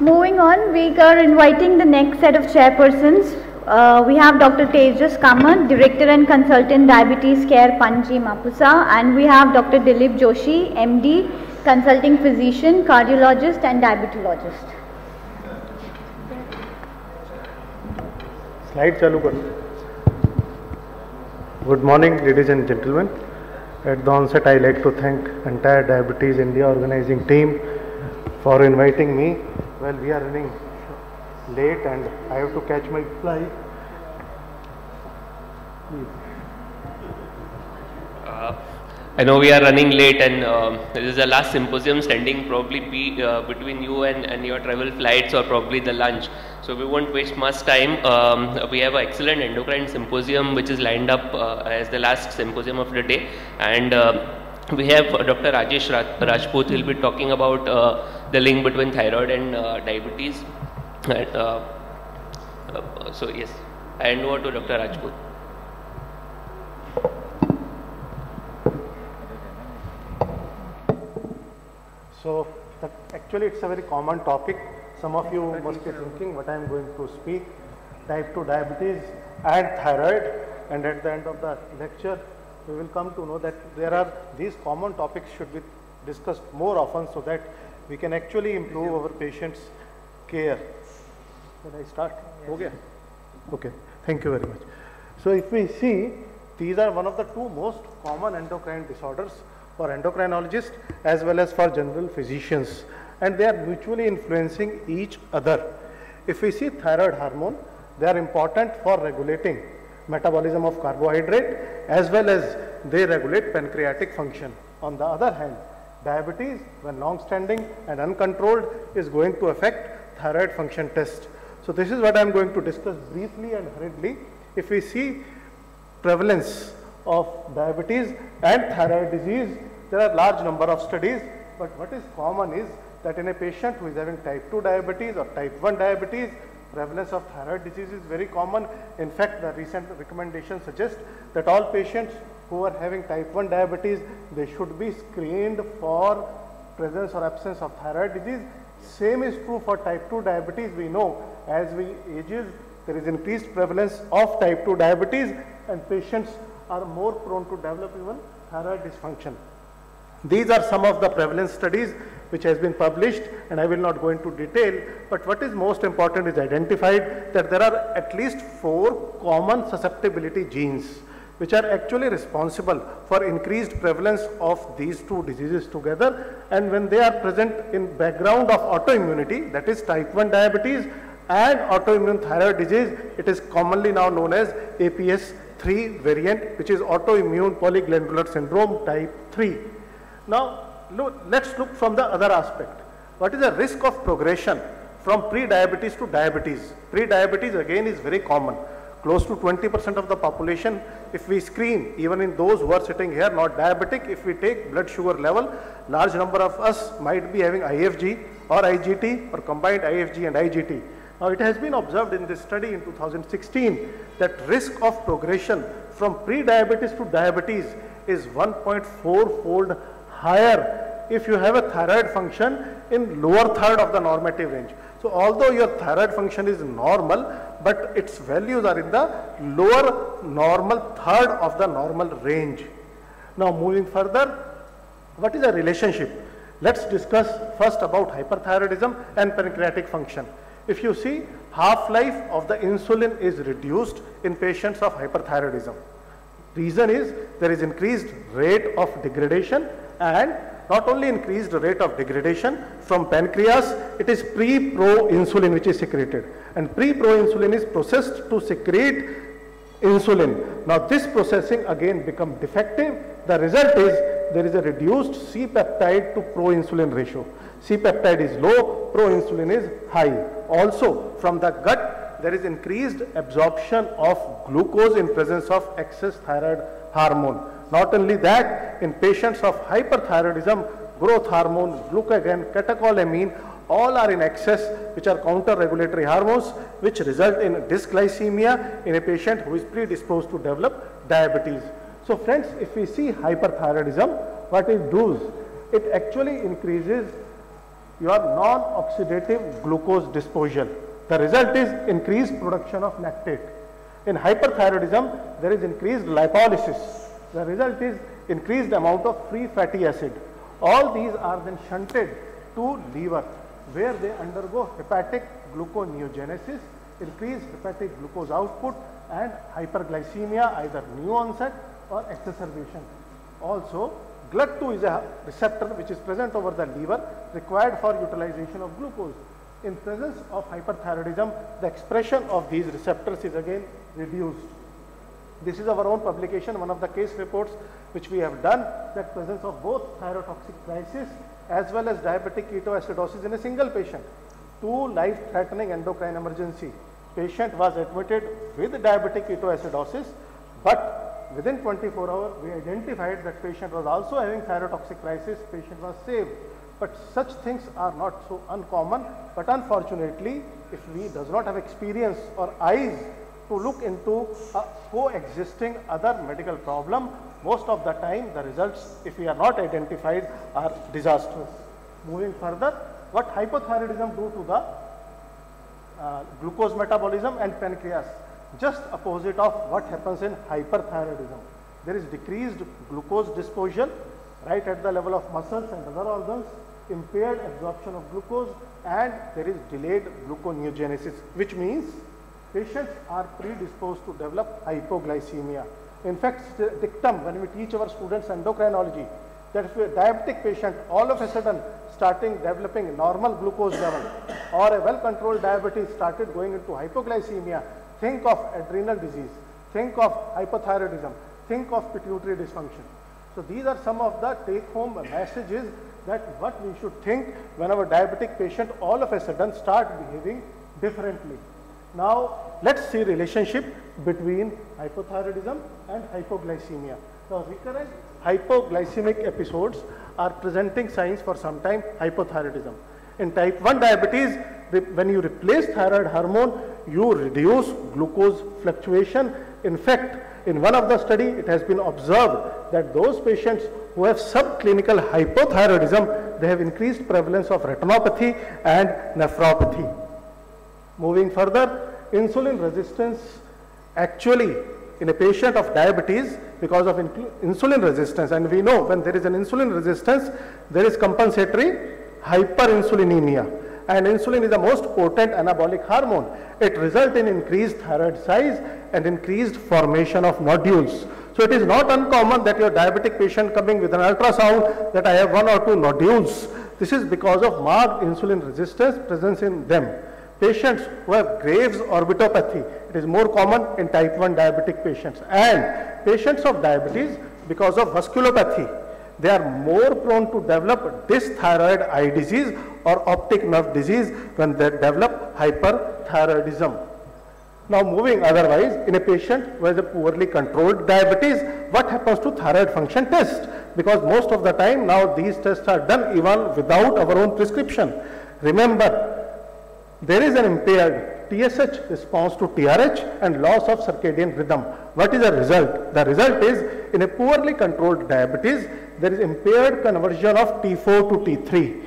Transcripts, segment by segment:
Moving on, we are inviting the next set of chairpersons. We have Dr. Tejas Kamath, Director and Consultant Diabetes Care, Panji Mapusa, and we have Dr. Dilip Joshi, MD, Consulting Physician, Cardiologist and Diabetologist. Slide chalu karo. Good morning, ladies and gentlemen. At the onset, I like to thank entire Diabetes India organizing team for inviting me. Well, we are running late and I have to catch my flight. I know we are running late and this is the last symposium standing probably between you and your travel flights or probably the lunch. So we won't waste much time. We have an excellent endocrine symposium which is lined up as the last symposium of the day, and we have Dr. Rajesh Rajput. He'll be talking about the link between thyroid and diabetes. So yes, I hand over to Dr. Rajput. So actually it's a very common topic. Some of you must be thinking what I am going to speak. Type 2 diabetes and thyroid, and at the end of the lecture we will come to know that these common topics should be discussed more often so that we can actually improve our patients' care. Can I start? Okay. Okay. Thank you very much. So if we see, these are one of the two most common endocrine disorders for endocrinologists as well as for general physicians, and they are mutually influencing each other. If we see thyroid hormone, they are important for regulating metabolism of carbohydrate as well as they regulate pancreatic function. On the other hand, diabetes, when long-standing and uncontrolled, is going to affect thyroid function test. So this is what I am going to discuss briefly and hurriedly. If we see prevalence of diabetes and thyroid disease, there are large number of studies, but what is common is that in a patient who is having type 2 diabetes or type 1 diabetes, prevalence of thyroid disease is very common. In fact, the recent recommendation suggests that all patients who are having type 1 diabetes, they should be screened for presence or absence of thyroid disease. Same is true for type 2 diabetes. We know as we ages, there is increased prevalence of type 2 diabetes and patients are more prone to develop even thyroid dysfunction. These are some of the prevalence studies which has been published, and I will not go into detail, but what is most important is identified that there are at least 4 common susceptibility genes which are actually responsible for increased prevalence of these two diseases together, and when they are present in background of autoimmunity, that is type 1 diabetes and autoimmune thyroid disease, it is commonly now known as APS3 variant, which is autoimmune polyglandular syndrome type 3. Now, let's look from the other aspect. What is the risk of progression from pre-diabetes to diabetes? Pre-diabetes again is very common. Close to 20% of the population, if we screen, even in those who are sitting here not diabetic, if we take blood sugar level, large number of us might be having IFG or IGT or combined IFG and IGT. Now, it has been observed in this study in 2016 that risk of progression from pre-diabetes to diabetes is 1.4-fold higher if you have a thyroid function in lower third of the normative range. So although your thyroid function is normal, but its values are in the lower normal third of the normal range. Now moving further, what is the relationship? Let's discuss first about hyperthyroidism and pancreatic function. If you see, half-life of the insulin is reduced in patients of hyperthyroidism. Reason is there is increased rate of degradation, and not only increased rate of degradation from pancreas, it is pre-proinsulin which is secreted, and pre-proinsulin is processed to secrete insulin. Now this processing again become defective. The result is there is a reduced C-peptide to proinsulin ratio. C-peptide is low, proinsulin is high. Also from the gut there is increased absorption of glucose in presence of excess thyroid hormone. Not only that, in patients of hyperthyroidism, growth hormone, glucagon, catecholamine, all are in excess, which are counter-regulatory hormones, which result in dysglycemia in a patient who is predisposed to develop diabetes. So friends, if we see hyperthyroidism, what it does, it actually increases your non-oxidative glucose disposal. The result is increased production of lactate. In hyperthyroidism, there is increased lipolysis. The result is increased amount of free fatty acid. All these are then shunted to liver, where they undergo hepatic gluconeogenesis, increased hepatic glucose output, and hyperglycemia, either new onset or exacerbation. Also, GLUT2 is a receptor which is present over the liver, required for utilization of glucose. In presence of hyperthyroidism, the expression of these receptors is again reduced. This is our own publication, one of the case reports which we have done, that presence of both thyrotoxic crisis as well as diabetic ketoacidosis in a single patient. 2 life-threatening endocrine emergency. Patient was admitted with diabetic ketoacidosis, but within 24 hours we identified that patient was also having thyrotoxic crisis. Patient was saved. But such things are not so uncommon, but unfortunately, if we does not have experience or eyes to look into a coexisting other medical problem, most of the time the results, if we are not identified, are disastrous. Moving further, what hypothyroidism do to the glucose metabolism and pancreas? Just opposite of what happens in hyperthyroidism. There is decreased glucose disposal right at the level of muscles and other organs, impaired absorption of glucose, and there is delayed gluconeogenesis, which means patients are predisposed to develop hypoglycemia. In fact, dictum when we teach our students endocrinology, that if a diabetic patient all of a sudden starting developing normal glucose level, or a well-controlled diabetes started going into hypoglycemia, think of adrenal disease, think of hypothyroidism, think of pituitary dysfunction. So these are some of the take-home messages that what we should think when our diabetic patient all of a sudden start behaving differently. Now let's see relationship between hypothyroidism and hypoglycemia. Now recurrent hypoglycemic episodes are presenting signs for some time hypothyroidism. In type 1 diabetes, when you replace thyroid hormone, you reduce glucose fluctuation. In fact, in one of the study, it has been observed that those patients who have subclinical hypothyroidism, they have increased prevalence of retinopathy and nephropathy. Moving further, insulin resistance actually in a patient of diabetes, because of insulin resistance, and we know when there is an insulin resistance, there is compensatory hyperinsulinemia, and insulin is the most potent anabolic hormone. It results in increased thyroid size and increased formation of nodules. So it is not uncommon that your diabetic patient coming with an ultrasound that I have 1 or 2 nodules. This is because of marked insulin resistance presence in them. Patients who have Graves' orbitopathy, it is more common in type 1 diabetic patients, and patients of diabetes because of vasculopathy, they are more prone to develop dysthyroid eye disease or optic nerve disease when they develop hyperthyroidism. Now moving otherwise, in a patient who has a poorly controlled diabetes, what happens to thyroid function test? Because most of the time now these tests are done even without our own prescription. Remember, there is an impaired TSH response to TRH and loss of circadian rhythm. What is the result? The result is in a poorly controlled diabetes, there is impaired conversion of T4 to T3.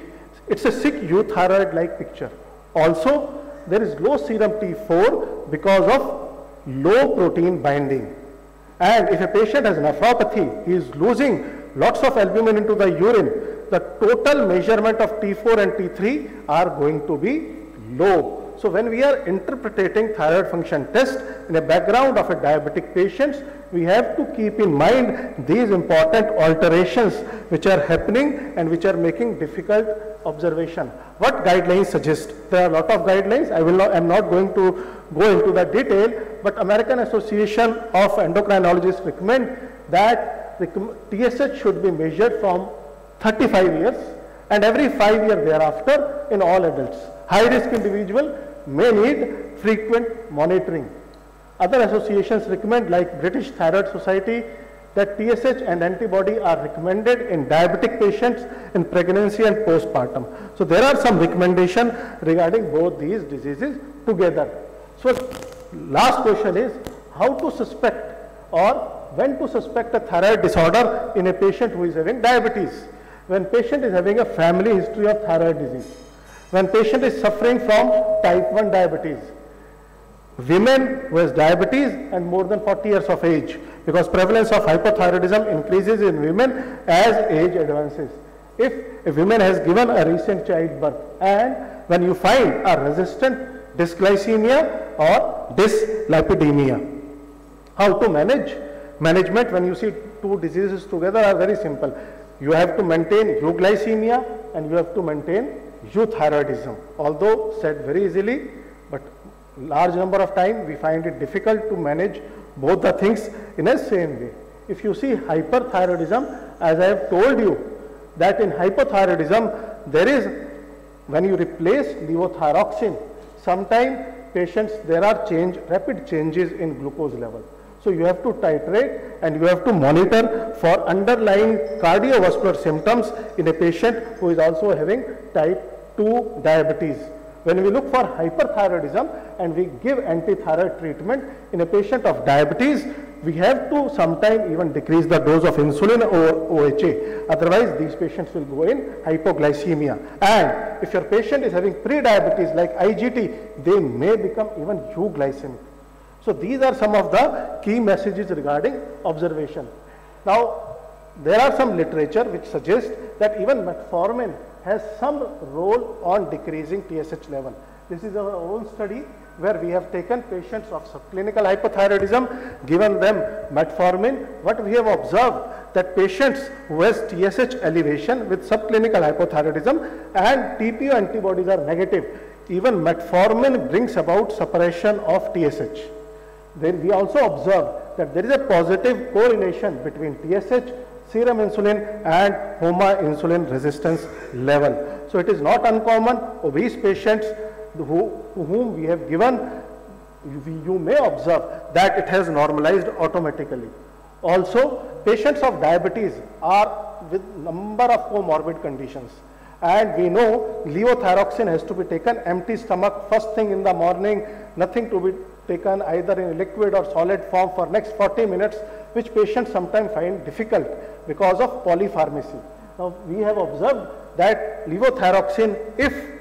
It's a sick euthyroid-like picture. Also, there is low serum T4 because of low protein binding. And if a patient has nephropathy, he is losing lots of albumin into the urine, the total measurement of T4 and T3 are going to be low. So when we are interpreting thyroid function test in a background of a diabetic patient, we have to keep in mind these important alterations which are happening and which are making difficult observation. What guidelines suggest? There are a lot of guidelines. I am not going to go into the detail, but American Association of Endocrinologists recommend that TSH should be measured from 35 years and every 5 years thereafter in all adults. High risk individual may need frequent monitoring. Other associations recommend, like British Thyroid Society, that TSH and antibody are recommended in diabetic patients in pregnancy and postpartum. So there are some recommendations regarding both these diseases together. So last question is how to suspect or when to suspect a thyroid disorder in a patient who is having diabetes. When patient is having a family history of thyroid disease, when patient is suffering from type 1 diabetes, women who has diabetes and more than 40 years of age, because prevalence of hypothyroidism increases in women as age advances. If a woman has given a recent childbirth and when you find a resistant dysglycemia or dyslipidemia, how to manage? Management, when you see two diseases together, are very simple. You have to maintain euglycemia and you have to maintain euthyroidism. Although said very easily, but large number of time we find it difficult to manage both the things in a same way. If you see hyperthyroidism, as I have told you, that in hypothyroidism there is, when you replace levothyroxine, sometimes patients there are rapid changes in glucose level. So you have to titrate and you have to monitor for underlying cardiovascular symptoms in a patient who is also having type 2 diabetes. When we look for hyperthyroidism and we give antithyroid treatment in a patient of diabetes, we have to sometimes even decrease the dose of insulin or OHA. Otherwise, these patients will go in hypoglycemia. And if your patient is having pre-diabetes like IGT, they may become even euglycemic. So these are some of the key messages regarding observation. Now, there are some literature which suggests that even metformin has some role on decreasing TSH level. This is our own study where we have taken patients of subclinical hypothyroidism, given them metformin. What we have observed, that patients who has TSH elevation with subclinical hypothyroidism and TPO antibodies are negative, even metformin brings about suppression of TSH. Then we also observe that there is a positive correlation between TSH, serum insulin and HOMA insulin resistance level. So it is not uncommon. Obese patients whom we have given, you may observe that it has normalized automatically. Also, patients of diabetes are with number of comorbid conditions. And we know levothyroxine has to be taken empty stomach first thing in the morning, nothing to be taken either in liquid or solid form for next 40 minutes, which patients sometimes find difficult because of polypharmacy. Now, we have observed that levothyroxine, if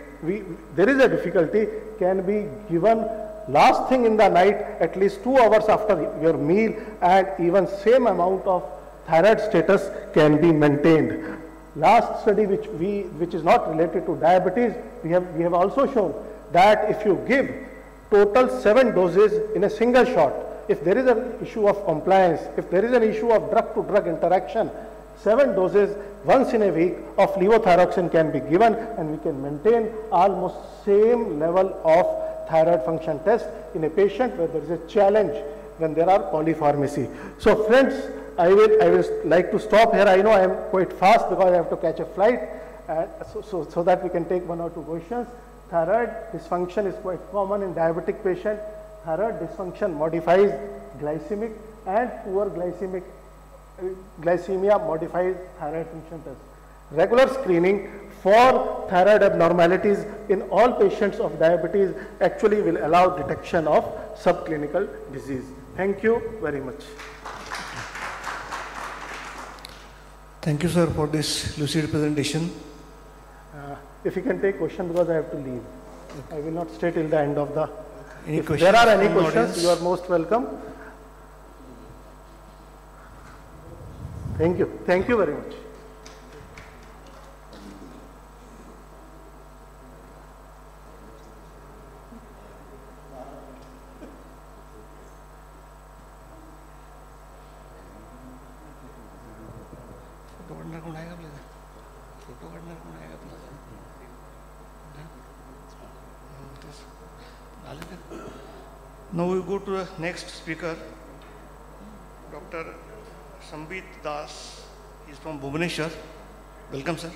there is a difficulty, can be given last thing in the night, at least 2 hours after your meal, and even same amount of thyroid status can be maintained. Last study which is not related to diabetes, we have also shown that if you give total 7 doses in a single shot, if there is an issue of compliance, if there is an issue of drug to drug interaction, 7 doses once in a week of levothyroxine can be given and we can maintain almost same level of thyroid function test in a patient where there is a challenge when there are polypharmacy. So friends, I will like to stop here. I know I am quite fast because I have to catch a flight, so that we can take 1 or 2 questions. Thyroid dysfunction is quite common in diabetic patient. Thyroid dysfunction modifies glycemic and poor glycemia modifies thyroid function test. Regular screening for thyroid abnormalities in all patients of diabetes actually will allow detection of subclinical disease. Thank you very much. Thank you, sir, for this lucid presentation. If you can take question because I have to leave. I will not stay till the end of the... If there are any questions, you are most welcome. Thank you. Thank you very much. Now we go to the next speaker, Dr. Sambit Das. He is from Bhubaneswar. Welcome, sir.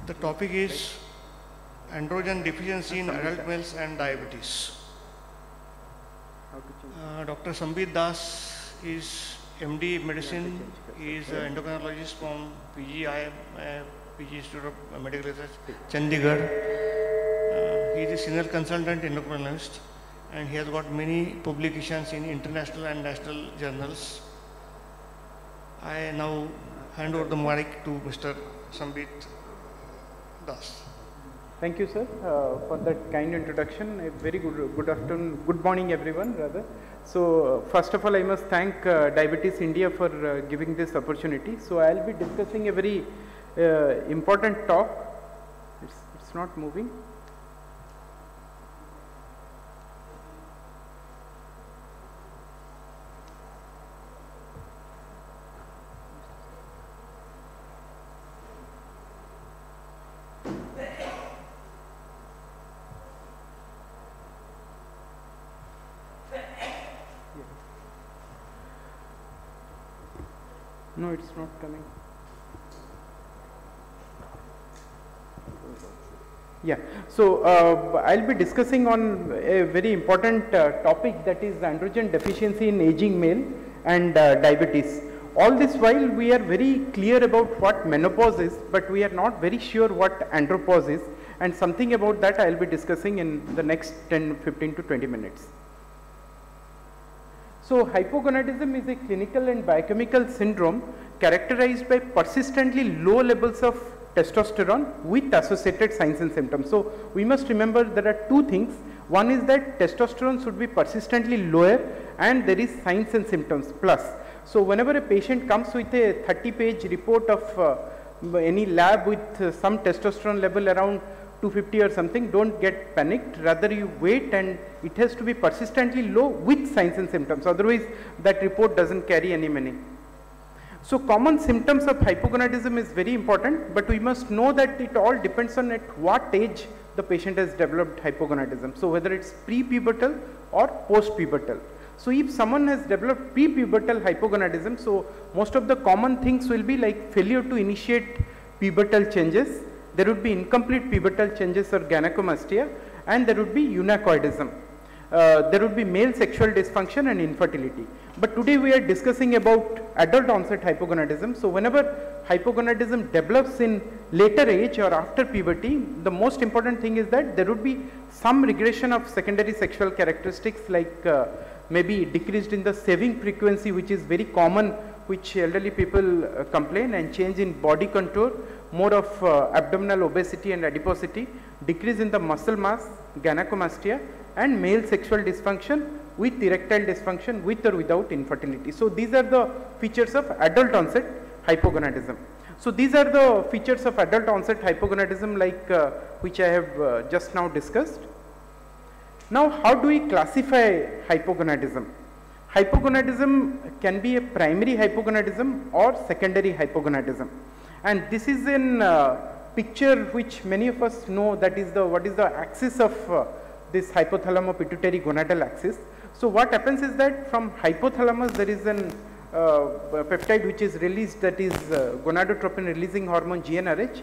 The topic is androgen deficiency in adult males and diabetes. Dr. Sambit Das is MD Medicine. He is an endocrinologist from PGI, PG Institute of Medical Research, Chandigarh. He is a senior consultant endocrinologist and he has got many publications in international and national journals. I now hand over the mic to Mr. Sambit Das. Thank you, sir, for that kind introduction. A very good afternoon, good morning, everyone, rather. So, first of all, I must thank Diabetes India for giving this opportunity. So, I will be discussing a very important talk. It's not moving. No, it's not coming. Yeah, so I'll be discussing on a very important topic, that is androgen deficiency in aging male and diabetes. All this while we are very clear about what menopause is, but we are not very sure what andropause is, and something about that I'll be discussing in the next 15 to 20 minutes. So, hypogonadism is a clinical and biochemical syndrome characterized by persistently low levels of testosterone with associated signs and symptoms. So, we must remember there are two things. One is that testosterone should be persistently lower and there is signs and symptoms plus. So, whenever a patient comes with a 30-page report of any lab with some testosterone level around 250 or something, don't get panicked, rather you wait, and it has to be persistently low with signs and symptoms, otherwise that report doesn't carry any meaning. So, common symptoms of hypogonadism is very important, but we must know that it all depends on at what age the patient has developed hypogonadism. So, whether it's pre-pubertal or post-pubertal. So, if someone has developed pre-pubertal hypogonadism, so most of the common things will be like failure to initiate pubertal changes, there would be incomplete pubertal changes or gynecomastia, and there would be eunuchoidism. There would be male sexual dysfunction and infertility. But today we are discussing about adult onset hypogonadism. So, whenever hypogonadism develops in later age or after puberty, the most important thing is that there would be some regression of secondary sexual characteristics, like maybe decreased in the shaving frequency, which is very common, which elderly people complain, and change in body contour, more of abdominal obesity and adiposity, decrease in the muscle mass, gynecomastia, and male sexual dysfunction with erectile dysfunction with or without infertility. So, these are the features of adult onset hypogonadism. So, these are the features of adult onset hypogonadism, like which I have just now discussed. Now, how do we classify hypogonadism? Hypogonadism can be a primary hypogonadism or secondary hypogonadism, and this is in picture which many of us know, that is the what is the axis of this hypothalamo-pituitary gonadal axis. So, what happens is that from hypothalamus there is an peptide which is released, that is gonadotropin releasing hormone GnRH,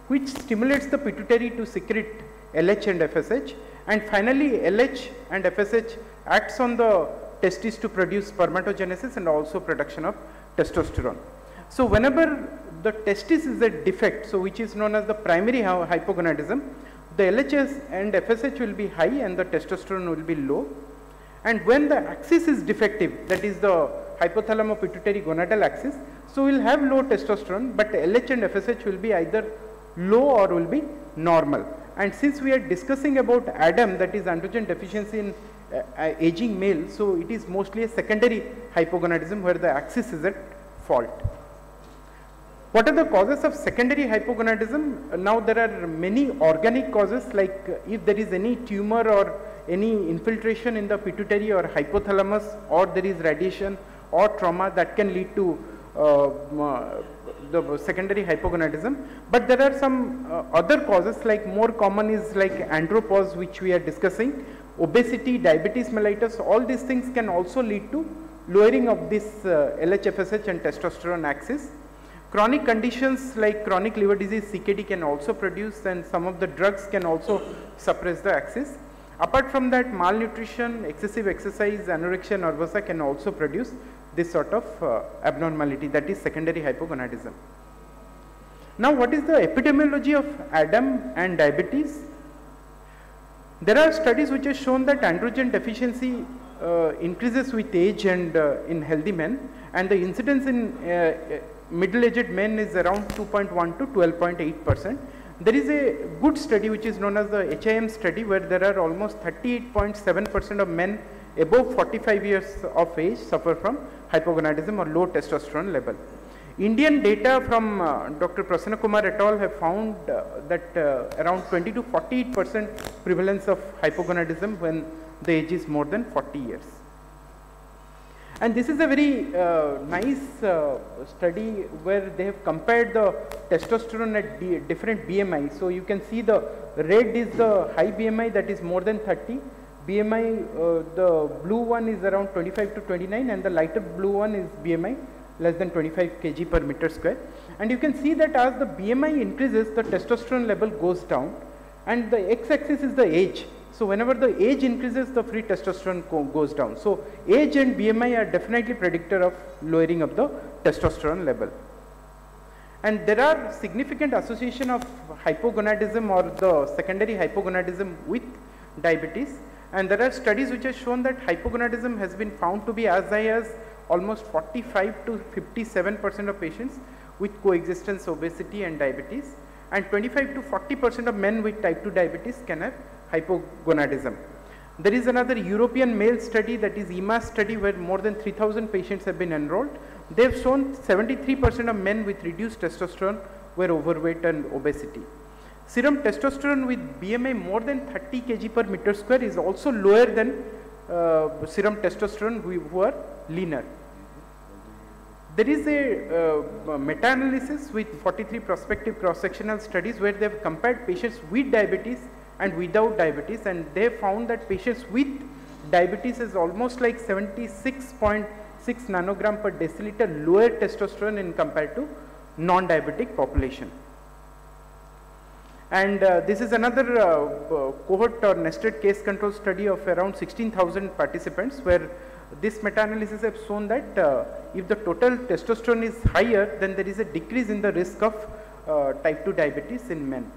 which stimulates the pituitary to secrete LH and FSH, and finally LH and FSH acts on the testes to produce spermatogenesis and also production of testosterone. So, whenever the testis is a defect, so which is known as the primary hypogonadism, the LH and FSH will be high and the testosterone will be low, and when the axis is defective, that is the hypothalamo-pituitary gonadal axis, so we will have low testosterone, but LH and FSH will be either low or will be normal. And since we are discussing about ADAM, that is androgen deficiency in aging male, so it is mostly a secondary hypogonadism where the axis is at fault. What are the causes of secondary hypogonadism? Now, there are many organic causes, like if there is any tumor or any infiltration in the pituitary or hypothalamus, or there is radiation or trauma, that can lead to the secondary hypogonadism. But there are some other causes, like more common is like andropause, which we are discussing, obesity, diabetes mellitus, all these things can also lead to lowering of this LH, FSH and testosterone axis. Chronic conditions like chronic liver disease, CKD, can also produce, and some of the drugs can also suppress the axis. Apart from that, malnutrition, excessive exercise, anorexia nervosa can also produce this sort of abnormality, that is secondary hypogonadism. Now, what is the epidemiology of ADAM and diabetes? There are studies which have shown that androgen deficiency increases with age and in healthy men, and the incidence in middle-aged men is around 2.1 to 12.8%. There is a good study which is known as the HIM study, where there are almost 38.7% of men above 45 years of age suffer from hypogonadism or low testosterone level. Indian data from Dr. Prasanna Kumar et al. Have found that around 20 to 48% prevalence of hypogonadism when the age is more than 40 years. And this is a very nice study where they have compared the testosterone at different BMI. So you can see the red is the high BMI, that is more than 30. BMI, the blue one is around 25 to 29, and the lighter blue one is BMI less than 25 kg per meter square. And you can see that as the BMI increases, the testosterone level goes down, and the x-axis is the age. So whenever the age increases, the free testosterone goes down. So age and BMI are definitely predictor of lowering of the testosterone level. And there are significant association of hypogonadism or the secondary hypogonadism with diabetes. And there are studies which have shown that hypogonadism has been found to be as high as almost 45 to 57% of patients with coexistence obesity and diabetes, and 25 to 40% of men with type 2 diabetes can have hypogonadism. There is another European male study, that is EMA study, where more than 3,000 patients have been enrolled. They have shown 73% of men with reduced testosterone were overweight and obesity. Serum testosterone with BMI more than 30 kg per meter square is also lower than serum testosterone who are leaner. There is a meta-analysis with 43 prospective cross-sectional studies where they have compared patients with diabetes and without diabetes, and they found that patients with diabetes is almost like 76.6 nanogram per deciliter lower testosterone in compared to non-diabetic population. And this is another cohort or nested case control study of around 16,000 participants, where this meta-analysis have shown that if the total testosterone is higher, then there is a decrease in the risk of type 2 diabetes in men.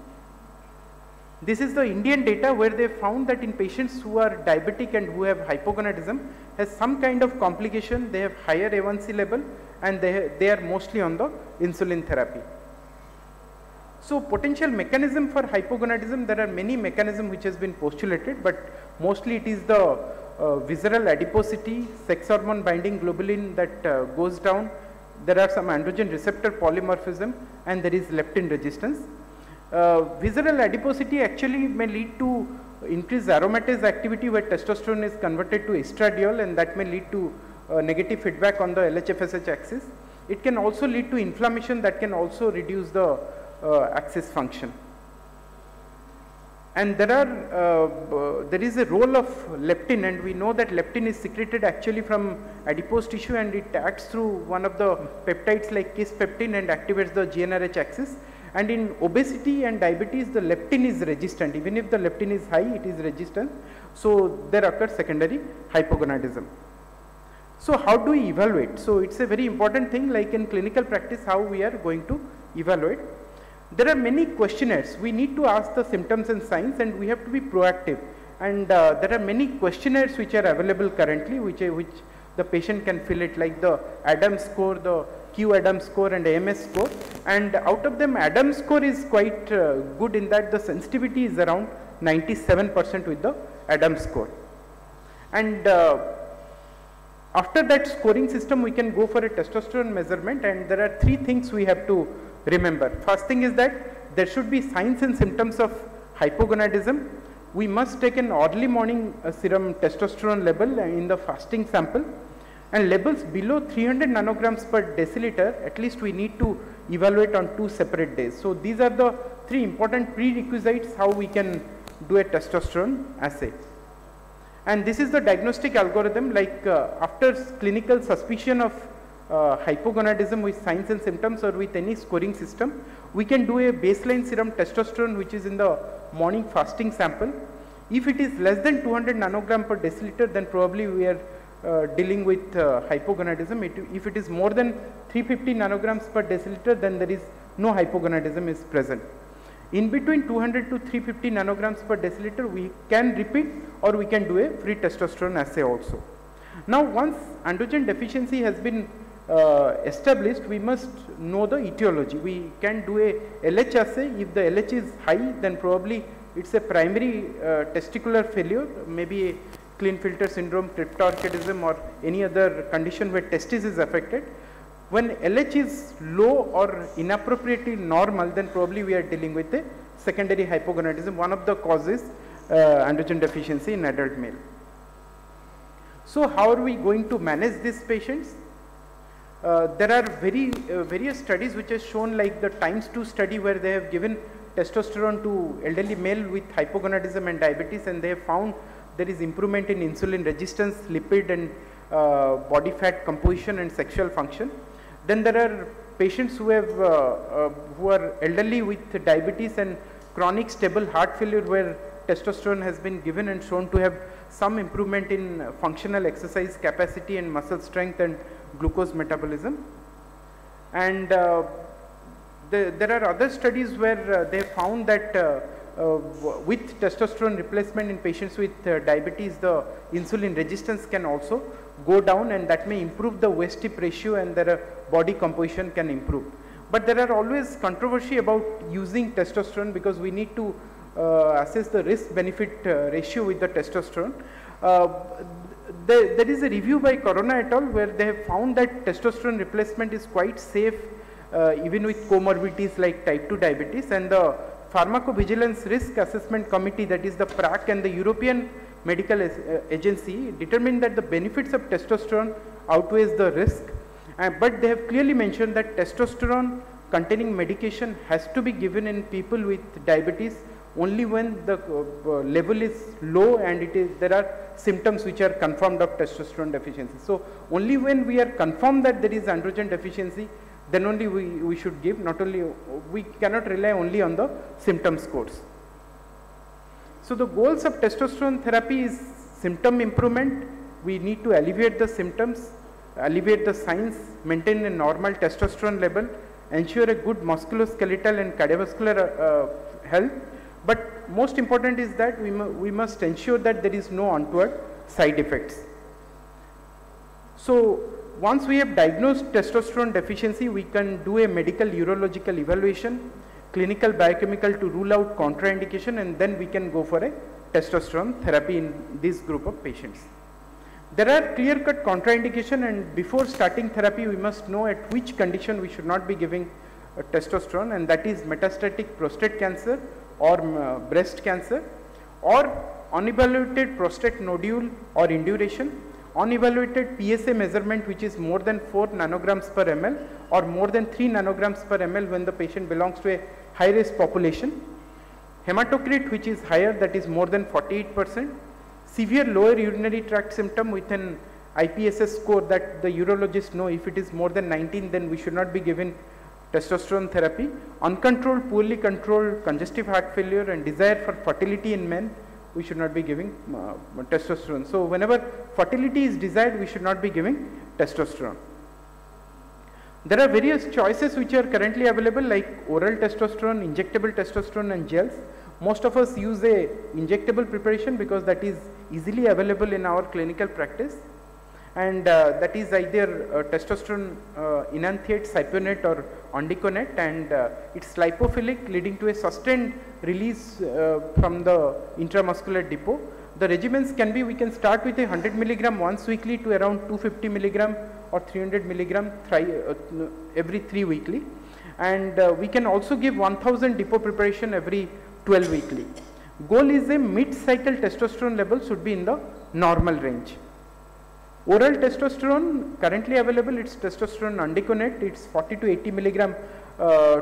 This is the Indian data where they found that in patients who are diabetic and who have hypogonadism has some kind of complication, they have higher A1C level, and they are mostly on the insulin therapy. So potential mechanism for hypogonadism, there are many mechanisms which has been postulated, but mostly it is the visceral adiposity, sex hormone binding globulin that goes down. There are some androgen receptor polymorphism, and there is leptin resistance. Visceral adiposity actually may lead to increased aromatase activity where testosterone is converted to estradiol, and that may lead to negative feedback on the LH-FSH axis. It can also lead to inflammation that can also reduce the axis function. And there is a role of leptin, and we know that leptin is secreted actually from adipose tissue, and it acts through one of the peptides like kisspeptin and activates the GnRH axis. And in obesity and diabetes, the leptin is resistant. Even if the leptin is high, it is resistant. So there occurs secondary hypogonadism. So how do we evaluate? So it's a very important thing, like in clinical practice, how we are going to evaluate. There are many questionnaires. We need to ask the symptoms and signs, and we have to be proactive. And there are many questionnaires which are available currently, which the patient can fill it, like the ADAMS score, the Q-ADAMS score and AMS score. And out of them, ADAMS score is quite good in that the sensitivity is around 97% with the ADAMS score. And after that scoring system, we can go for a testosterone measurement, and there are three things we have to remember. First thing is that there should be signs and symptoms of hypogonadism. We must take an early morning serum testosterone level in the fasting sample, and levels below 300 nanograms per deciliter, at least we need to evaluate on 2 separate days. So these are the 3 important prerequisites how we can do a testosterone assay. And this is the diagnostic algorithm, like after clinical suspicion of hypogonadism with signs and symptoms or with any scoring system, we can do a baseline serum testosterone which is in the morning fasting sample. If it is less than 200 nanogram per deciliter, then probably we are dealing with hypogonadism. If it is more than 350 nanograms per deciliter, then there is no hypogonadism is present. In between 200 to 350 nanograms per deciliter, we can repeat or we can do a free testosterone assay also. Now, once androgen deficiency has been established, we must know the etiology. We can do a LH assay. If the LH is high, then probably it's a primary testicular failure, maybe a Klinefelter syndrome, cryptorchidism, or any other condition where testis is affected. When LH is low or inappropriately normal, then probably we are dealing with a secondary hypogonadism, one of the causes androgen deficiency in adult male. So, how are we going to manage these patients? There are various studies which have shown, like the Times2 study, where they have given testosterone to elderly male with hypogonadism and diabetes, and they have found there is improvement in insulin resistance, lipid and body fat composition and sexual function. Then there are patients who have who are elderly with diabetes and chronic stable heart failure, where testosterone has been given and shown to have some improvement in functional exercise capacity and muscle strength and glucose metabolism. And there are other studies where they found that with testosterone replacement in patients with diabetes, the insulin resistance can also go down, and that may improve the waist hip ratio, and their body composition can improve. But there are always controversy about using testosterone, because we need to assess the risk benefit ratio with the testosterone. There is a review by Corona et al. Where they have found that testosterone replacement is quite safe even with comorbidities like type 2 diabetes, and the Pharmacovigilance Risk Assessment Committee, that is the PRAC, and the European Medical Agency determined that the benefits of testosterone outweighs the risk, but they have clearly mentioned that testosterone containing medication has to be given in people with diabetes only when the level is low and there are symptoms which are confirmed of testosterone deficiency. So, only when we are confirmed that there is androgen deficiency, then only we should give. Not only, we cannot rely only on the symptom scores. So, the goals of testosterone therapy is symptom improvement. We need to alleviate the symptoms, alleviate the signs, maintain a normal testosterone level, ensure a good musculoskeletal and cardiovascular health. But most important is that we must ensure that there is no untoward side effects. So, once we have diagnosed testosterone deficiency, we can do a medical urological evaluation, clinical biochemical to rule out contraindication, and then we can go for a testosterone therapy in this group of patients. There are clear-cut contraindication, and before starting therapy, we must know at which condition we should not be giving testosterone, and that is metastatic prostate cancer or breast cancer, or unevaluated prostate nodule or induration, unevaluated PSA measurement which is more than 4 nanograms per ml or more than 3 nanograms per ml when the patient belongs to a high risk population, hematocrit which is higher, that is more than 48%, severe lower urinary tract symptom with an IPSS score that the urologist know if it is more than 19, then we should not be given testosterone therapy, uncontrolled, poorly controlled congestive heart failure and desire for fertility in men, we should not be giving testosterone. So, whenever fertility is desired, we should not be giving testosterone. There are various choices which are currently available, like oral testosterone, injectable testosterone and gels. Most of us use a injectable preparation because that is easily available in our clinical practice, and that is either testosterone enanthiate, cypionate or ondiconate, and it's lipophilic, leading to a sustained release from the intramuscular depot. The regimens can be, we can start with a 100 milligram once weekly to around 250 milligram or 300 milligram every 3 weekly, and we can also give 1000 depot preparation every 12 weekly. Goal is a mid-cycle testosterone level should be in the normal range. Oral testosterone currently available, it's testosterone ondiconate, it's 40 to 80 milligram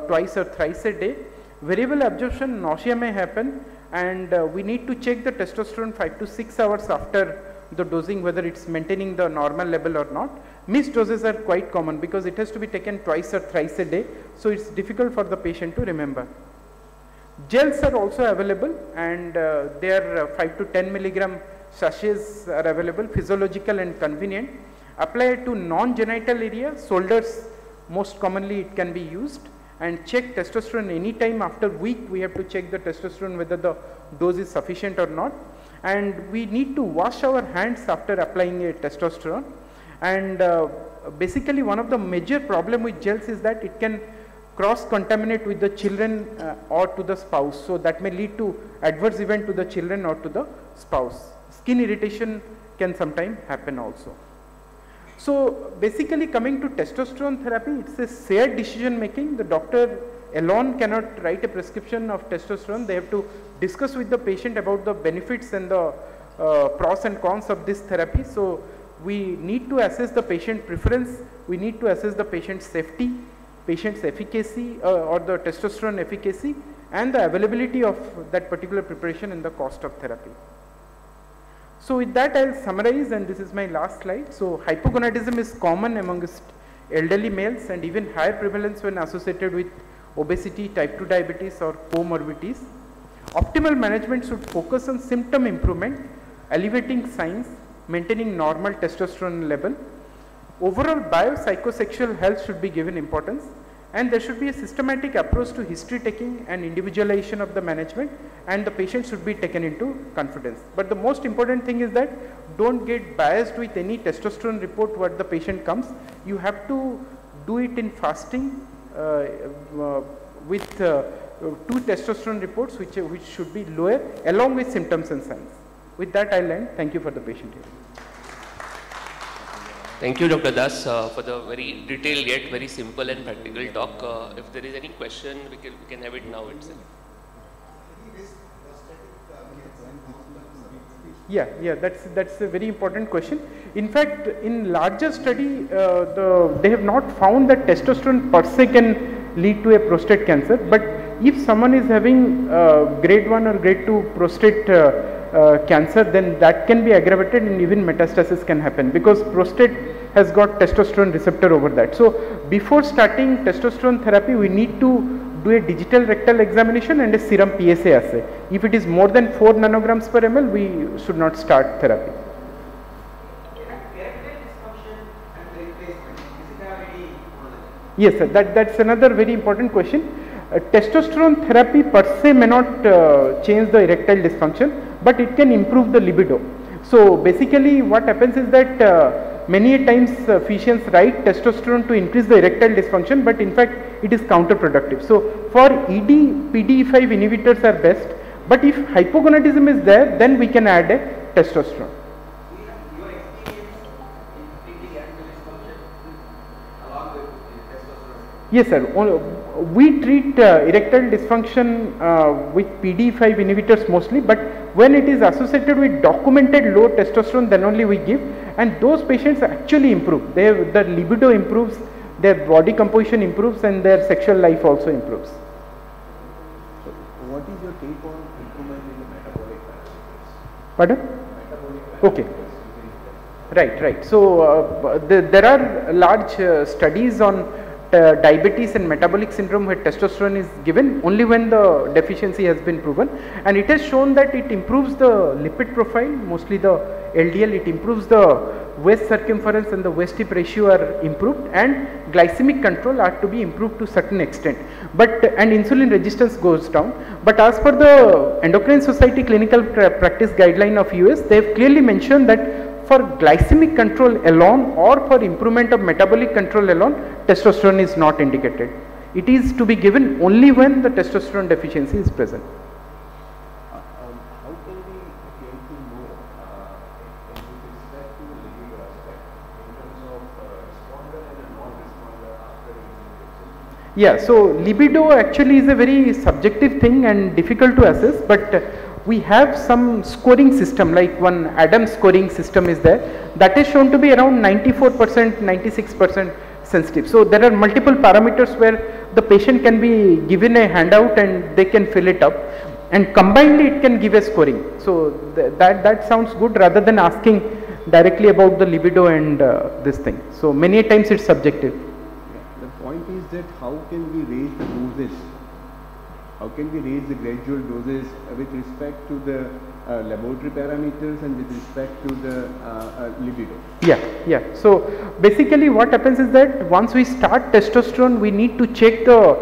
twice or thrice a day. Variable absorption, nausea may happen, and we need to check the testosterone 5 to 6 hours after the dosing whether it's maintaining the normal level or not. Missed doses are quite common because it has to be taken twice or thrice a day, so it's difficult for the patient to remember. Gels are also available, and they are 5 to 10 milligram sachets are available, physiological and convenient. Apply to non-genital area, shoulders most commonly it can be used, and check testosterone anytime after week. We have to check the testosterone whether the dose is sufficient or not, and we need to wash our hands after applying a testosterone. And basically one of the major problem with gels is that it can cross contaminate with the children or to the spouse, so that may lead to adverse event to the children or to the spouse. Skin irritation can sometimes happen also. So basically coming to testosterone therapy, it's a shared decision making. The doctor alone cannot write a prescription of testosterone. They have to discuss with the patient about the benefits and the pros and cons of this therapy. So we need to assess the patient preference, we need to assess the patient's safety, patient's efficacy or the testosterone efficacy, and the availability of that particular preparation and the cost of therapy. So with that I will summarize, and this is my last slide. So hypogonadism is common amongst elderly males and even higher prevalence when associated with obesity, type 2 diabetes or comorbidities. Optimal management should focus on symptom improvement, alleviating signs, maintaining normal testosterone level. Overall biopsychosexual health should be given importance, and there should be a systematic approach to history taking and individualization of the management, and the patient should be taken into confidence. But the most important thing is that don't get biased with any testosterone report what the patient comes. You have to do it in fasting with 2 testosterone reports which should be lower along with symptoms and signs. With that I will end. Thank you for the patient hearing. Thank you, Dr. Das, for the very detailed yet very simple and practical talk. If there is any question, we can have it now itself. Yeah, that's a very important question. In fact, in larger study, they have not found that testosterone per se can lead to a prostate cancer. But if someone is having grade 1 or grade 2 prostate cancer, then that can be aggravated and even metastasis can happen, because prostate has got testosterone receptor over that. So before starting testosterone therapy, we need to do a digital rectal examination and a serum PSA assay. If it is more than 4 nanograms per ml, we should not start therapy. Yes, sir, that's another very important question. Testosterone therapy per se may not change the erectile dysfunction, but it can improve the libido. So basically what happens is that many times physicians write testosterone to increase the erectile dysfunction, but in fact it is counterproductive. So for ED, PDE5 inhibitors are best, but if hypogonadism is there, then we can add a testosterone. Yes, sir. We treat erectile dysfunction with PDE5 inhibitors mostly, but when it is associated with documented low testosterone, then only we give, and those patients actually improve. Their libido improves, their body composition improves, and their sexual life also improves. So what is your take on improvement in the metabolic parameters? Pardon? Metabolic Okay. Right. So there are large studies on diabetes and metabolic syndrome where testosterone is given only when the deficiency has been proven, and it has shown that it improves the lipid profile, mostly the LDL, it improves the waist circumference and the waist hip ratio are improved, and glycemic control are to be improved to certain extent, and insulin resistance goes down. But as per the Endocrine Society clinical practice guideline of US, they have clearly mentioned that for glycemic control alone or for improvement of metabolic control alone, testosterone is not indicated. It is to be given only when the testosterone deficiency is present. How can we get to know with respect to the libido aspect in terms of responder and a non-responder after insulin? Yeah, so libido actually is a very subjective thing and difficult to assess, but we have some scoring system, like one Adams scoring system is there, that is shown to be around 94%, 96% sensitive. So there are multiple parameters where the patient can be given a handout and they can fill it up, and combinedly it can give a scoring. So that sounds good rather than asking directly about the libido and this thing. So many times it's subjective. The point is that how can we raise the doses? How can we raise the gradual doses with respect to the laboratory parameters and with respect to the libido? Yeah. So basically what happens is that once we start testosterone, we need to check the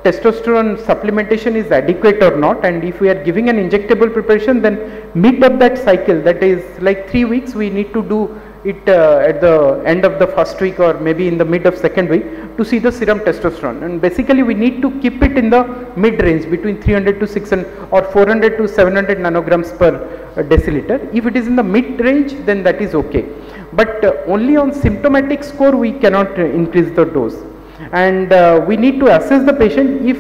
testosterone supplementation is adequate or not, and if we are giving an injectable preparation, then mid of that cycle, that is like 3 weeks, we need to do it at the end of the first week or maybe in the mid of second week to see the serum testosterone. And basically we need to keep it in the mid range between 300 to 600 or 400 to 700 nanograms per deciliter. If it is in the mid range, then that is okay. But only on symptomatic score we cannot increase the dose. And we need to assess the patient if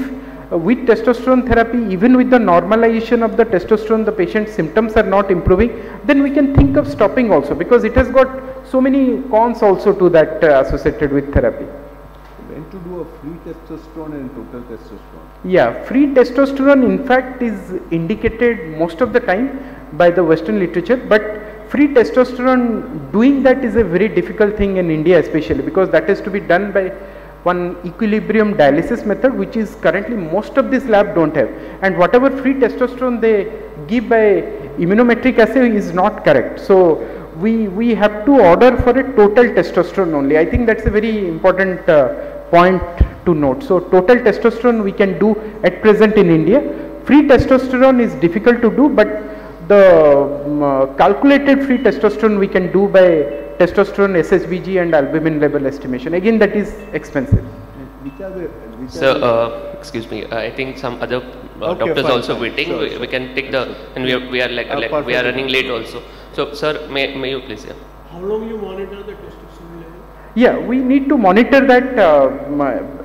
with testosterone therapy, even with the normalization of the testosterone, the patient's symptoms are not improving, then we can think of stopping also, because it has got so many cons also to that associated with therapy. When to do a free testosterone and total testosterone? Yeah, free testosterone in fact is indicated most of the time by the Western literature, but free testosterone, doing that is a very difficult thing in India especially, because that has to be done by one equilibrium dialysis method, which is currently most of this lab don't have, and whatever free testosterone they give by immunometric assay is not correct. So we have to order for a total testosterone only. I think that's a very important point to note. So total testosterone we can do at present in India. Free testosterone is difficult to do, but the calculated free testosterone we can do by testosterone, SHBG and albumin level estimation. Again, that is expensive. So, excuse me, I think some other doctors fine, also fine. waiting. Sure, We can take the, and we are like we are running late also. So, sir, may you please? Yeah. How long you monitor the testosterone level? Yeah, we need to monitor that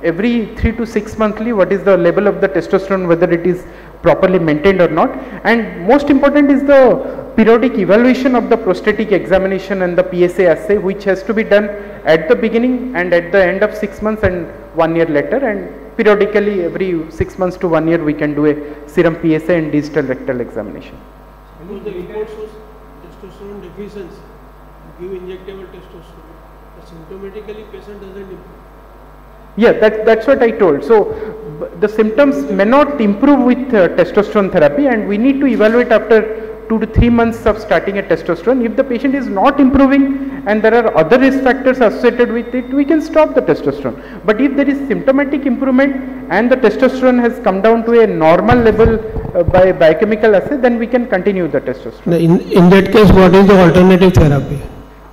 every 3 to 6 monthly, what is the level of the testosterone, whether it is properly maintained or not. And most important is the periodic evaluation of the prostatic examination and the PSA assay, which has to be done at the beginning and at the end of 6 months and 1 year later, and periodically every 6 months to 1 year we can do a serum PSA and digital rectal examination. Because the report shows testosterone deficiency, give injectable testosterone, but symptomatically patient doesn't improve. Yeah, that's what I told. So the symptoms may not improve with testosterone therapy, and we need to evaluate after 2 to 3 months of starting a testosterone. If the patient is not improving and there are other risk factors associated with it, we can stop the testosterone. But if there is symptomatic improvement and the testosterone has come down to a normal level by biochemical assay, then we can continue the testosterone. In that case, what is the alternative therapy?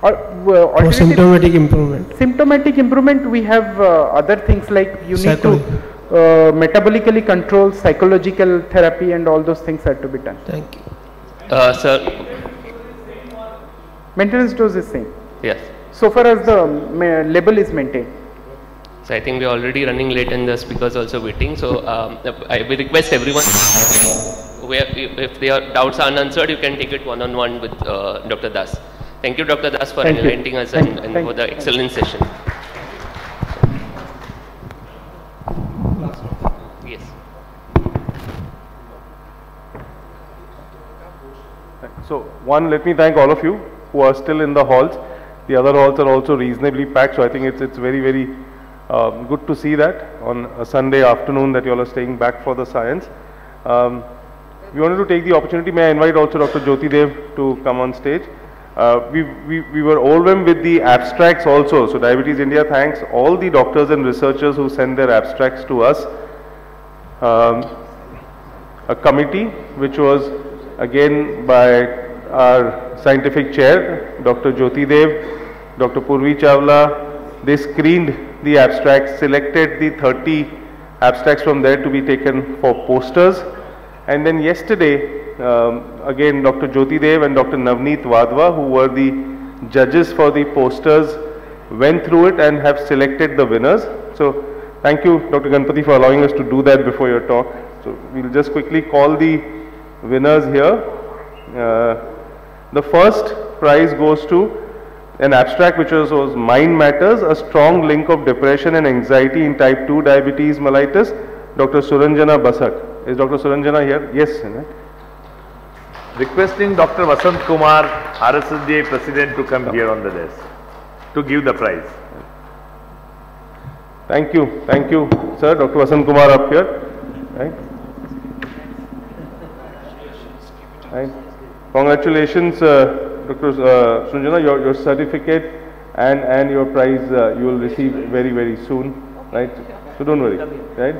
For symptomatic improvement? Symptomatic improvement, we have other things like you need to metabolically control, psychological therapy and all those things are to be done. Thank you. Sir. Maintenance dose is same. Yes. So far as the label is maintained. So I think we are already running late and the speakers also waiting. So I will request everyone, if their doubts are unanswered, you can take it one-on-one with Dr. Das. Thank you, Dr. Das, for enlightening us and for the excellent session. Yes. So one, let me thank all of you who are still in the halls. The other halls are also reasonably packed, so I think it's very, very good to see that on a Sunday afternoon that you all are staying back for the science. We wanted to take the opportunity, may I invite also Dr. Jyoti Dev to come on stage. We were overwhelmed with the abstracts also, so Diabetes India thanks all the doctors and researchers who send their abstracts to us. A committee which was again by our scientific chair, Dr. Jyoti Dev, Dr. Purvi Chawla, they screened the abstracts, selected the 30 abstracts from there to be taken for posters. And then yesterday, again Dr. Jyoti Dev and Dr. Navneet Wadhwa, who were the judges for the posters, went through it and have selected the winners. So thank you, Dr. Ganpati, for allowing us to do that before your talk. So we'll just quickly call the winners here. The first prize goes to an abstract which was Mind Matters, a strong link of depression and anxiety in type 2 diabetes mellitus, Dr. Suranjana Basak. Is Dr. Suranjana here? Yes. Right? Requesting Dr. Vasant Kumar, RSSDA President, to come here on the desk to give the prize. Thank you, sir. Dr. Vasant Kumar up here. Right. Right. Congratulations, Dr. Suranjana, your certificate and your prize you will receive very, very soon. Right. So don't worry. Right.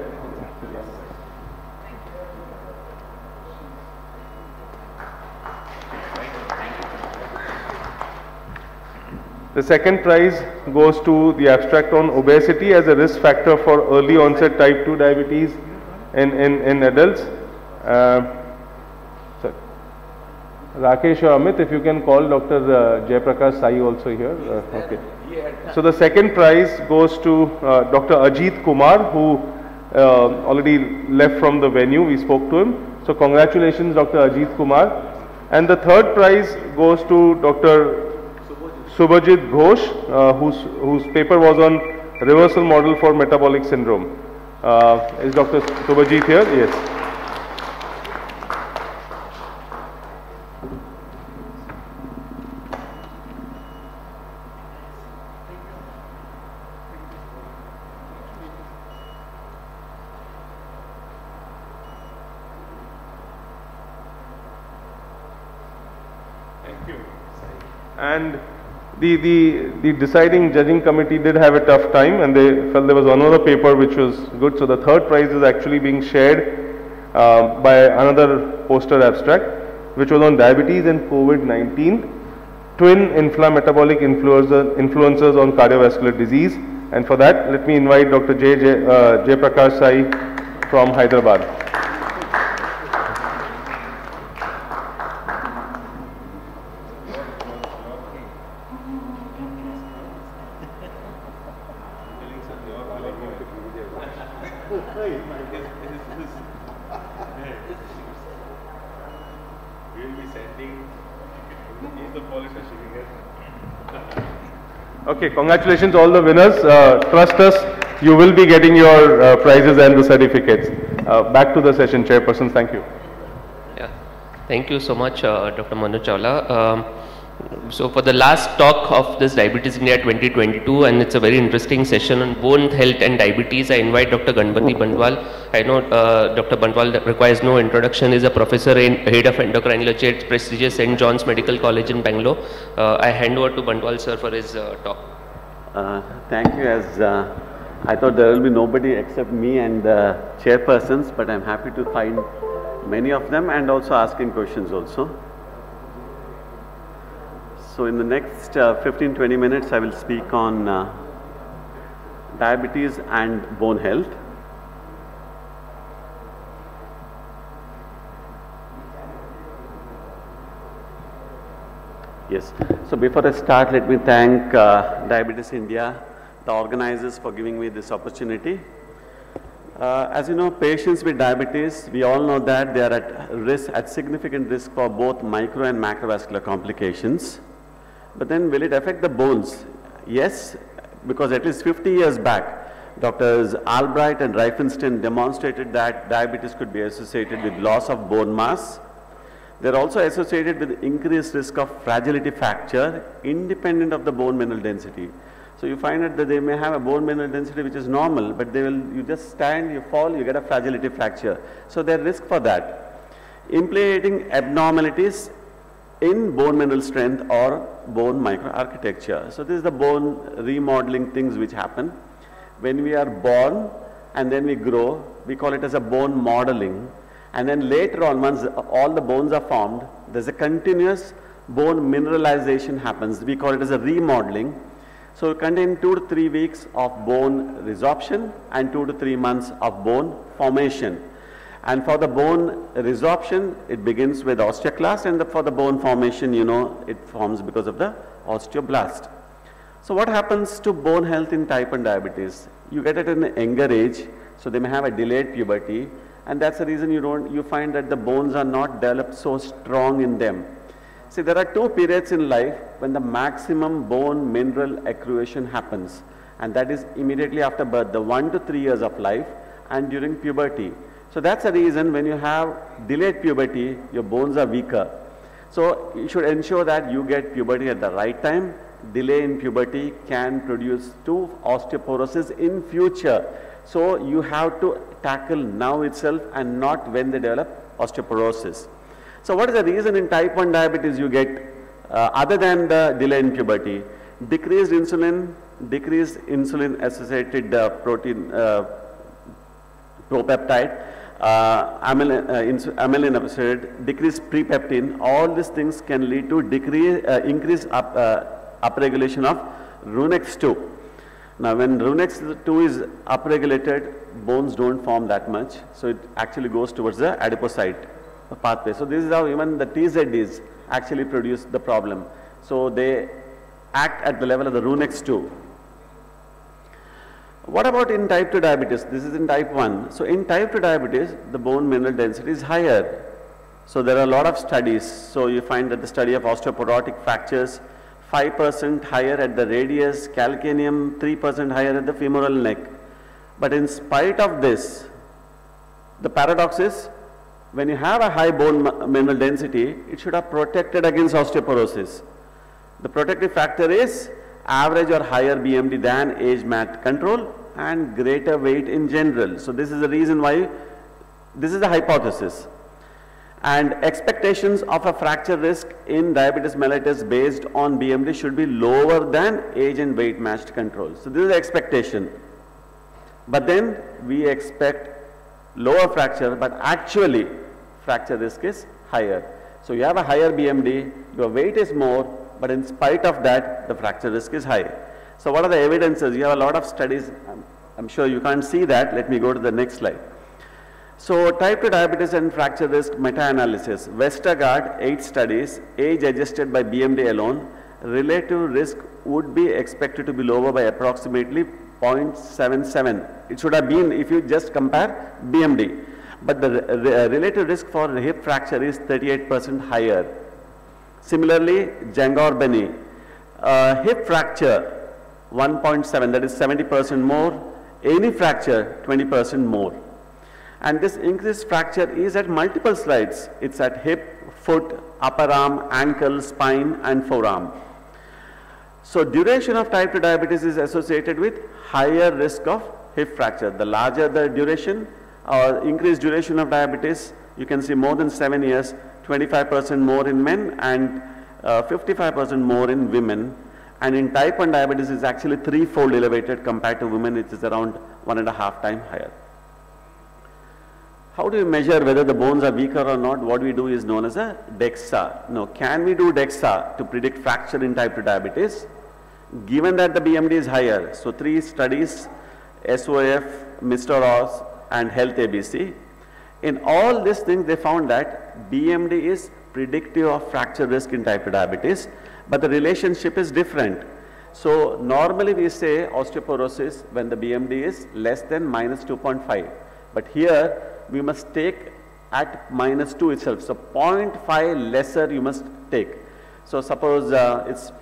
The second prize goes to the abstract on obesity as a risk factor for early onset type 2 diabetes in adults. Sorry. Rakesh or Amit, if you can call Dr. Jayaprakash Sai also here. Okay. So the second prize goes to Dr. Ajit Kumar, who already left from the venue. We spoke to him. So congratulations, Dr. Ajit Kumar. And the third prize goes to Dr. Subhajit Ghosh, whose paper was on reversal model for metabolic syndrome. Is Dr. Subhajit here? Yes. Thank you. And the deciding judging committee did have a tough time, and they felt there was another paper which was good. So the third prize is actually being shared by another poster abstract, which was on diabetes and COVID-19, twin inflammetabolic influencers on cardiovascular disease. And for that, let me invite Dr. Jayaprakash Sai from Hyderabad. Okay, congratulations all the winners. Trust us, you will be getting your prizes and the certificates. Back to the session, Chairperson. Thank you. Yeah, thank you so much, Dr. Manoj Chawla. So for the last talk of this Diabetes India 2022, and it's a very interesting session on bone health and diabetes, I invite Dr. Ganpati Bandwal. I know Dr. Bandwal requires no introduction. He's a professor and head of endocrinology at prestigious St. John's Medical College in Bangalore. I hand over to Bandwal sir for his talk. Thank you. As I thought there will be nobody except me and the chairpersons, but I'm happy to find many of them and also asking questions also. So in the next 15-20 minutes, I will speak on diabetes and bone health. Yes. So before I start, let me thank Diabetes India, the organizers, for giving me this opportunity. As you know, patients with diabetes, we all know that they are at risk, at significant risk for both micro and macrovascular complications. But then will it affect the bones? Yes, because at least 50 years back, Doctors Albright and Riefenstein demonstrated that diabetes could be associated with loss of bone mass. They're also associated with increased risk of fragility fracture independent of the bone mineral density. So you find out that they may have a bone mineral density which is normal, but you just stand, you fall, you get a fragility fracture. So there's risk for that. Implicating abnormalities in bone mineral strength or bone microarchitecture. So this is the bone remodeling things which happen. When we are born and then we grow, we call it as a bone modeling. And then later on, once all the bones are formed, there's a continuous bone mineralization happens. We call it as a remodeling. So it contains 2 to 3 weeks of bone resorption and 2 to 3 months of bone formation. And for the bone resorption, it begins with osteoclast, and for the bone formation, you know, it forms because of the osteoblast. So what happens to bone health in type 1 diabetes? You get it in a younger age, so they may have a delayed puberty, and that's the reason you find that the bones are not developed so strong in them. See, there are 2 periods in life when the maximum bone mineral accretion happens, and that is immediately after birth, the 1 to 3 years of life, and during puberty. So that's the reason when you have delayed puberty, your bones are weaker. So you should ensure that you get puberty at the right time. Delay in puberty can produce to osteoporosis in future. So you have to tackle now itself and not when they develop osteoporosis. So what is the reason in type 1 diabetes you get, other than the delay in puberty? Decreased insulin associated protein, propeptide, amylin acid, decreased prepeptin, all these things can lead to increased upregulation of RUNX2. Now when RUNX2 is upregulated, bones don't form that much, so it actually goes towards the adipocyte pathway. So this is how even the TZDs actually produce the problem. So they act at the level of the RUNX2. What about in type 2 diabetes? This is in type 1. So in type 2 diabetes, the bone mineral density is higher. So there are a lot of studies. So you find that the study of osteoporotic fractures, 5% higher at the radius, calcaneum 3% higher at the femoral neck. But in spite of this, the paradox is, when you have a high bone mineral density, it should have protected against osteoporosis. The protective factor is average or higher BMD than age-matched control and greater weight in general. So this is the reason why, this is the hypothesis. And expectations of a fracture risk in diabetes mellitus based on BMD should be lower than age and weight matched control. So this is the expectation. But then we expect lower fracture, but actually fracture risk is higher. So you have a higher BMD, your weight is more, but in spite of that, the fracture risk is high. So what are the evidences? You have a lot of studies. I'm sure you can't see that. Let me go to the next slide. So type 2 diabetes and fracture risk meta-analysis. Westergaard, 8 studies, age adjusted by BMD alone, relative risk would be expected to be lower by approximately 0.77. It should have been if you just compare BMD. But the relative risk for hip fracture is 38% higher. Similarly, Jangor-Beni, hip fracture 1.7, that is 70% more, any fracture 20% more. And this increased fracture is at multiple sites. It's at hip, foot, upper arm, ankle, spine and forearm. So duration of type 2 diabetes is associated with higher risk of hip fracture. The larger the duration or increased duration of diabetes, you can see more than 7 years, 25% more in men and 55% more in women. And in type 1 diabetes is actually 3-fold elevated compared to women, it is around 1.5 times higher. How do you measure whether the bones are weaker or not? What we do is known as a DEXA. Now, can we do DEXA to predict fracture in type 2 diabetes? Given that the BMD is higher, so 3 studies, SOF, Mr. Ross and Health ABC. In all these things, they found that BMD is predictive of fracture risk in type 2 diabetes, but the relationship is different. So normally we say osteoporosis when the BMD is less than -2.5, but here we must take at -2 itself. So 0.5 lesser you must take. So suppose it's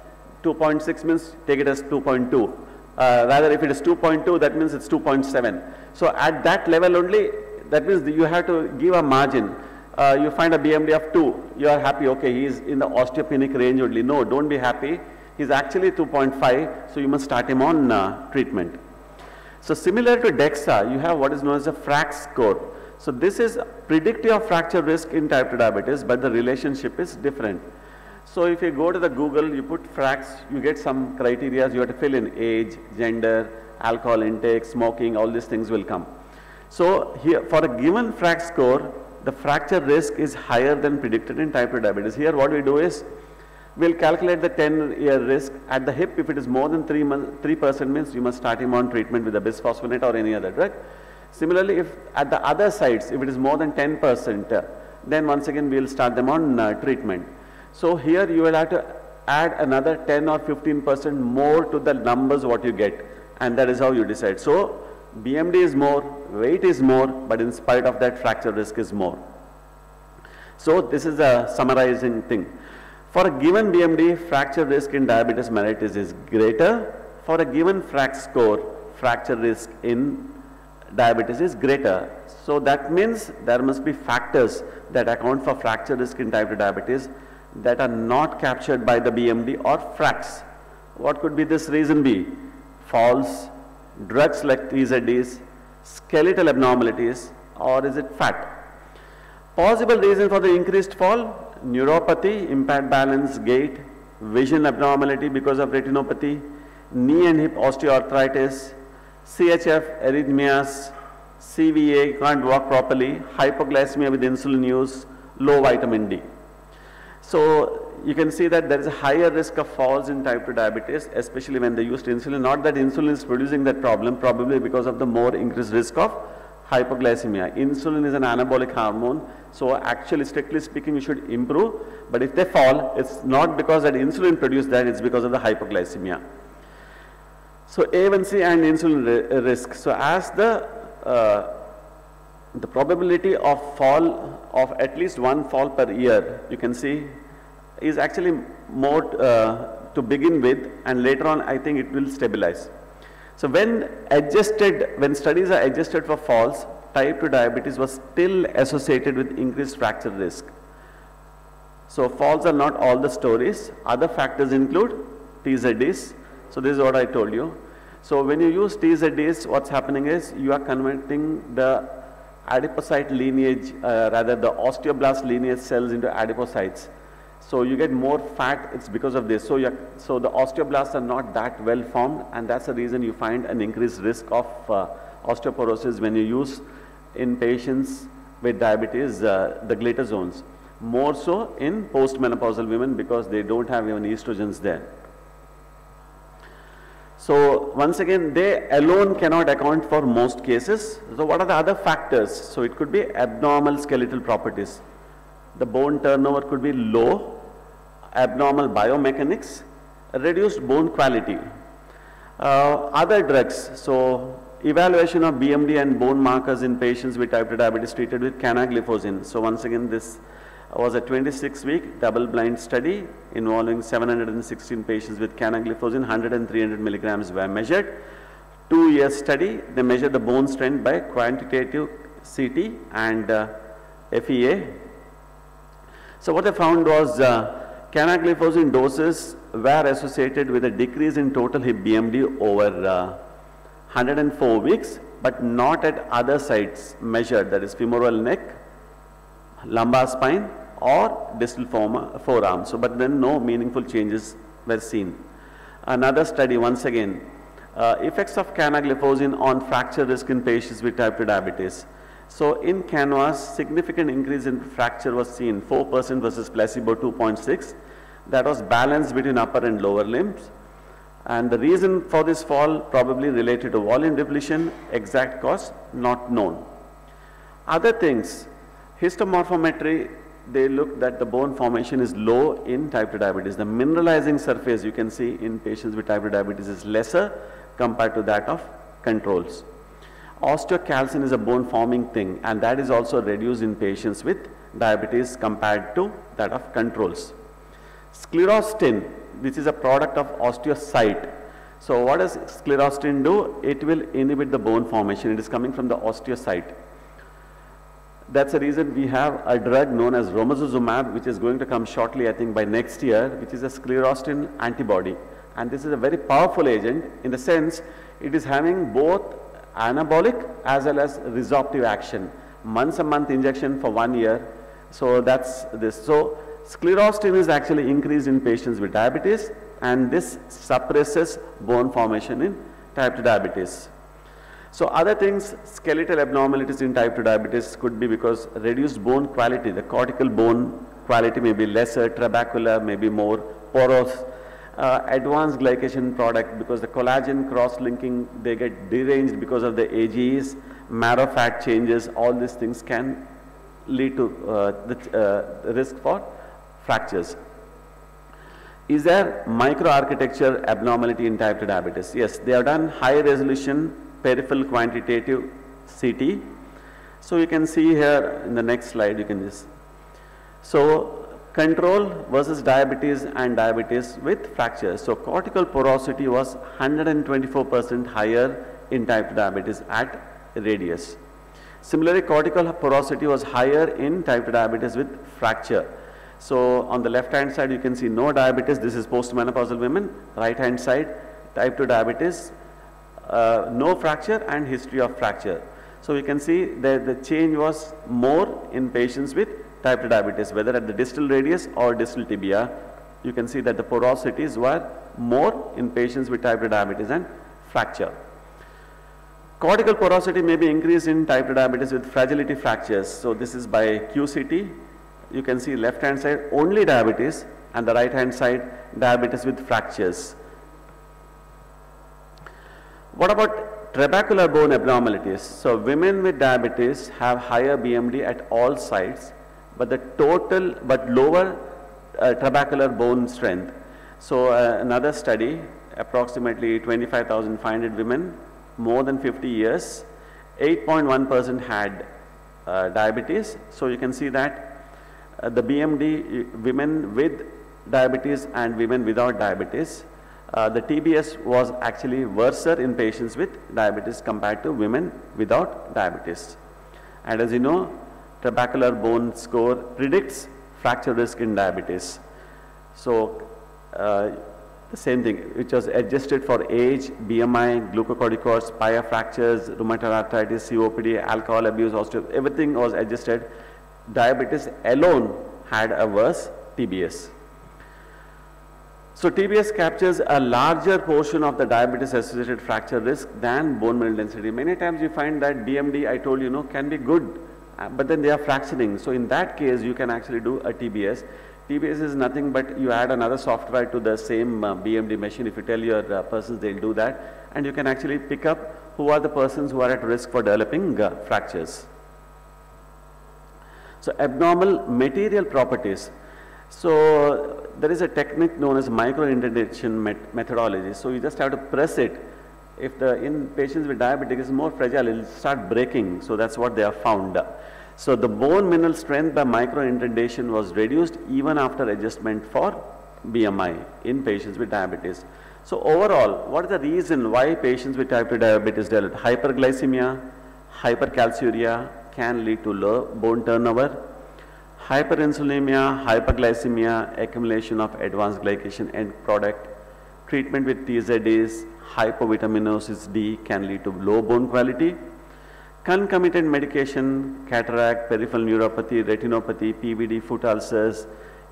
2.6 means take it as 2.2. Rather if it is 2.2, that means it's 2.7. So at that level only, that means you have to give a margin. You find a BMD of 2, you are happy, okay, he is in the osteopenic range only. No, don't be happy. He's actually 2.5, so you must start him on treatment. So similar to DEXA, you have what is known as a FRAX score. So this is predictive of fracture risk in type 2 diabetes, but the relationship is different. So if you go to the Google, you put FRAX, you get some criteria, you have to fill in age, gender, alcohol intake, smoking, all these things will come. So here, for a given FRAX score, the fracture risk is higher than predicted in type 2 diabetes. Here what we do is, we'll calculate the 10-year risk. At the hip, if it is more than 3% means you must start him on treatment with a bisphosphonate or any other drug. Similarly, if at the other sites, if it is more than 10%, then once again we'll start them on treatment. So here you will have to add another 10 or 15% more to the numbers what you get, and that is how you decide. So BMD is more, weight is more, but in spite of that fracture risk is more. So this is a summarizing thing. For a given BMD, fracture risk in diabetes mellitus is greater. For a given FRAX score, fracture risk in diabetes is greater. So that means there must be factors that account for fracture risk in type 2 diabetes that are not captured by the BMD or FRAX. What could be this reason be? Falls, drugs like TZDs, skeletal abnormalities, or is it fat? Possible reason for the increased fall: neuropathy, impaired balance, gait, vision abnormality because of retinopathy, knee and hip osteoarthritis, CHF, arrhythmias, CVA, can't walk properly, hypoglycemia with insulin use, low vitamin D. So you can see that there is a higher risk of falls in type 2 diabetes, especially when they used insulin. Not that insulin is producing that problem, probably because of the more increased risk of hypoglycemia. Insulin is an anabolic hormone, so actually strictly speaking you should improve, but if they fall, it's not because that insulin produced that, it's because of the hypoglycemia. So A1C and insulin risk. So as the probability of fall of at least one fall per year, you can see, is actually more to begin with, and later on I think it will stabilize. So when studies are adjusted for falls, type 2 diabetes was still associated with increased fracture risk. So falls are not all the stories. Other factors include TZDs. So this is what I told you. So when you use TZDs, what's happening is you are converting the adipocyte lineage, rather the osteoblast lineage cells into adipocytes. So you get more fat, it's because of this. So the osteoblasts are not that well formed, and that's the reason you find an increased risk of osteoporosis when you use in patients with diabetes the glitazones. More so in postmenopausal women because they don't have even estrogens there. So once again, they alone cannot account for most cases. So what are the other factors? So it could be abnormal skeletal properties. The bone turnover could be low, abnormal biomechanics, reduced bone quality. Other drugs, so evaluation of BMD and bone markers in patients with type 2 diabetes treated with canagliflozin. So once again, this was a 26-week double-blind study involving 716 patients with canagliflozin. 100 and 300 milligrams were measured. 2-year study, they measured the bone strength by quantitative CT and FEA. So what they found was canagliflozin doses were associated with a decrease in total hip BMD over 104 weeks, but not at other sites measured, that is femoral neck, lumbar spine or distal forearm. So, but then no meaningful changes were seen. Another study, once again, effects of canagliflozin on fracture risk in patients with type 2 diabetes. So in CANVAS, significant increase in fracture was seen, 4% versus placebo 2.6. That was balanced between upper and lower limbs. And the reason for this fall probably related to volume depletion, exact cause not known. Other things, histomorphometry, they looked that the bone formation is low in type 2 diabetes. The mineralizing surface you can see in patients with type 2 diabetes is lesser compared to that of controls. Osteocalcin is a bone forming thing, and that is also reduced in patients with diabetes compared to that of controls. Sclerostin, which is a product of osteocyte. So what does sclerostin do? It will inhibit the bone formation. It is coming from the osteocyte. That's the reason we have a drug known as romosozumab, which is going to come shortly, I think by next year, which is a sclerostin antibody. And this is a very powerful agent in the sense it is having both anabolic as well as resorptive action. Once a month injection for 1 year. So that's this. So sclerostin is actually increased in patients with diabetes, and this suppresses bone formation in type 2 diabetes. So other things, skeletal abnormalities in type 2 diabetes could be because reduced bone quality. The cortical bone quality may be lesser, trabecular may be more porous. Advanced glycation product, because the collagen cross-linking, they get deranged because of the AGEs, marrow fat changes, all these things can lead to the risk for fractures. Is there microarchitecture abnormality in type 2 diabetes? Yes, they have done high resolution peripheral quantitative CT. So you can see here in the next slide, you can just, so control versus diabetes and diabetes with fractures. So cortical porosity was 124% higher in type 2 diabetes at radius. Similarly, cortical porosity was higher in type 2 diabetes with fracture. So on the left hand side you can see no diabetes, this is postmenopausal women. Right hand side, type 2 diabetes, no fracture and history of fracture. So you can see that the change was more in patients with type 2 diabetes, whether at the distal radius or distal tibia. You can see that the porosities were more in patients with type 2 diabetes and fracture. Cortical porosity may be increased in type 2 diabetes with fragility fractures. So this is by QCT. you can see left hand side only diabetes and the right hand side diabetes with fractures. What about trabecular bone abnormalities? So women with diabetes have higher BMD at all sides, but lower trabecular bone strength. So another study, approximately 25,500 women, more than 50 years, 8.1% had diabetes. So you can see that the BMD, women with diabetes and women without diabetes, the TBS was actually worse in patients with diabetes compared to women without diabetes. And as you know, trabecular bone score predicts fracture risk in diabetes. So the same thing, which was adjusted for age, BMI, glucocorticoids, pia fractures, rheumatoid arthritis, COPD, alcohol abuse, everything was adjusted. Diabetes alone had a worse TBS. So TBS captures a larger portion of the diabetes associated fracture risk than bone mineral density. Many times you find that BMD, I told you, can be good, but then they are fracturing. So in that case, you can actually do a TBS. TBS is nothing but you add another software to the same BMD machine. If you tell your persons, they'll do that. And you can actually pick up who are the persons who are at risk for developing fractures. So abnormal material properties. So there is a technique known as micro-indentation methodology. So you just have to press it. If in patients with diabetes is more fragile, it will start breaking. So that's what they have found. So the bone mineral strength by micro-indentation was reduced even after adjustment for BMI in patients with diabetes. So overall, what is the reason why patients with type 2 diabetes develop? Hyperglycemia, hypercalciuria can lead to low bone turnover. Hyperinsulinemia, hyperglycemia, accumulation of advanced glycation end product. Treatment with TZDs, hypovitaminosis D can lead to low bone quality. Concomitant medication, cataract, peripheral neuropathy, retinopathy, PVD, foot ulcers,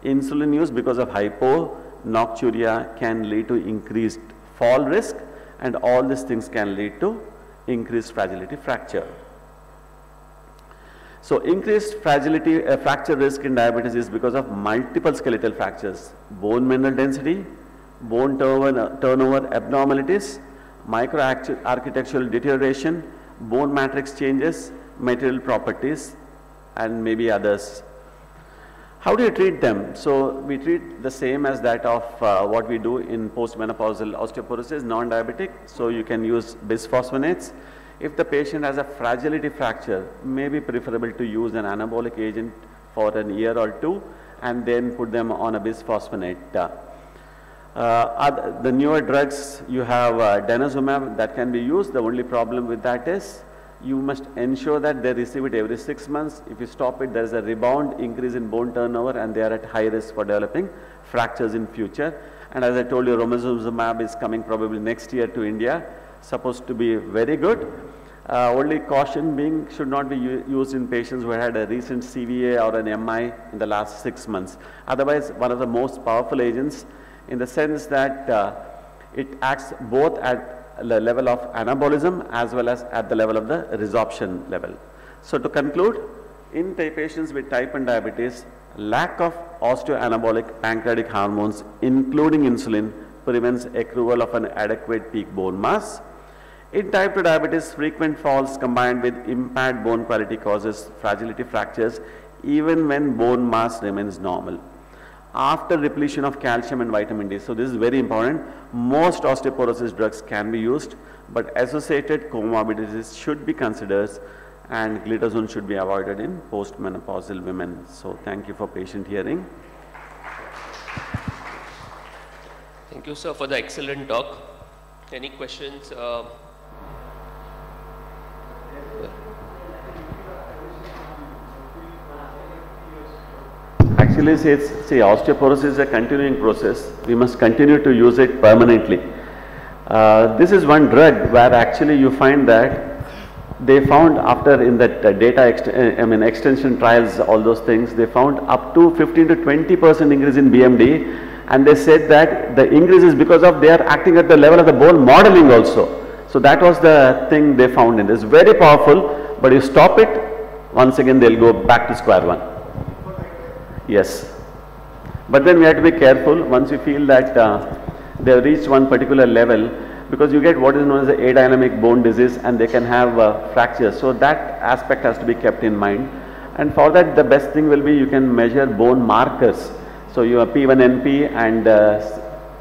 insulin use because of hyponocturia can lead to increased fall risk, and all these things can lead to increased fragility fracture. So increased fragility fracture risk in diabetes is because of multiple skeletal fractures, bone mineral density, bone turnover abnormalities, microarchitectural deterioration, bone matrix changes, material properties, and maybe others. How do you treat them? So we treat the same as that of what we do in postmenopausal osteoporosis, non-diabetic. So you can use bisphosphonates. If the patient has a fragility fracture, may be preferable to use an anabolic agent for an year or two and then put them on a bisphosphonate. The newer drugs, you have denosumab that can be used. The only problem with that is you must ensure that they receive it every 6 months. If you stop it, there is a rebound increase in bone turnover and they are at high risk for developing fractures in future. And as I told you, romosozumab is coming probably next year to India, supposed to be very good. Only caution being should not be used in patients who had a recent CVA or an MI in the last 6 months. Otherwise, one of the most powerful agents in the sense that it acts both at the level of anabolism as well as at the level of the resorption level. So to conclude, in patients with type 1 diabetes, lack of osteoanabolic pancreatic hormones including insulin prevents accrual of an adequate peak bone mass. In type 2 diabetes, frequent falls combined with impaired bone quality causes fragility fractures even when bone mass remains normal. After depletion of calcium and vitamin D, so this is very important, most osteoporosis drugs can be used, but associated comorbidities should be considered and glitazone should be avoided in postmenopausal women. So thank you for patient hearing. Thank you, sir, for the excellent talk. Any questions? Actually, osteoporosis is a continuing process. We must continue to use it permanently. This is one drug where actually you find that they found after in that extension trials, all those things, they found up to 15 to 20% increase in BMD, and they said that the increase is because of they are acting at the level of the bone modeling also. So that was the thing they found in this. Very powerful, but you stop it, once again they'll go back to square one. Yes. But then we have to be careful once you feel that they have reached one particular level, because you get what is known as the adynamic bone disease and they can have fractures. So that aspect has to be kept in mind. And for that, the best thing will be you can measure bone markers. So your P1NP and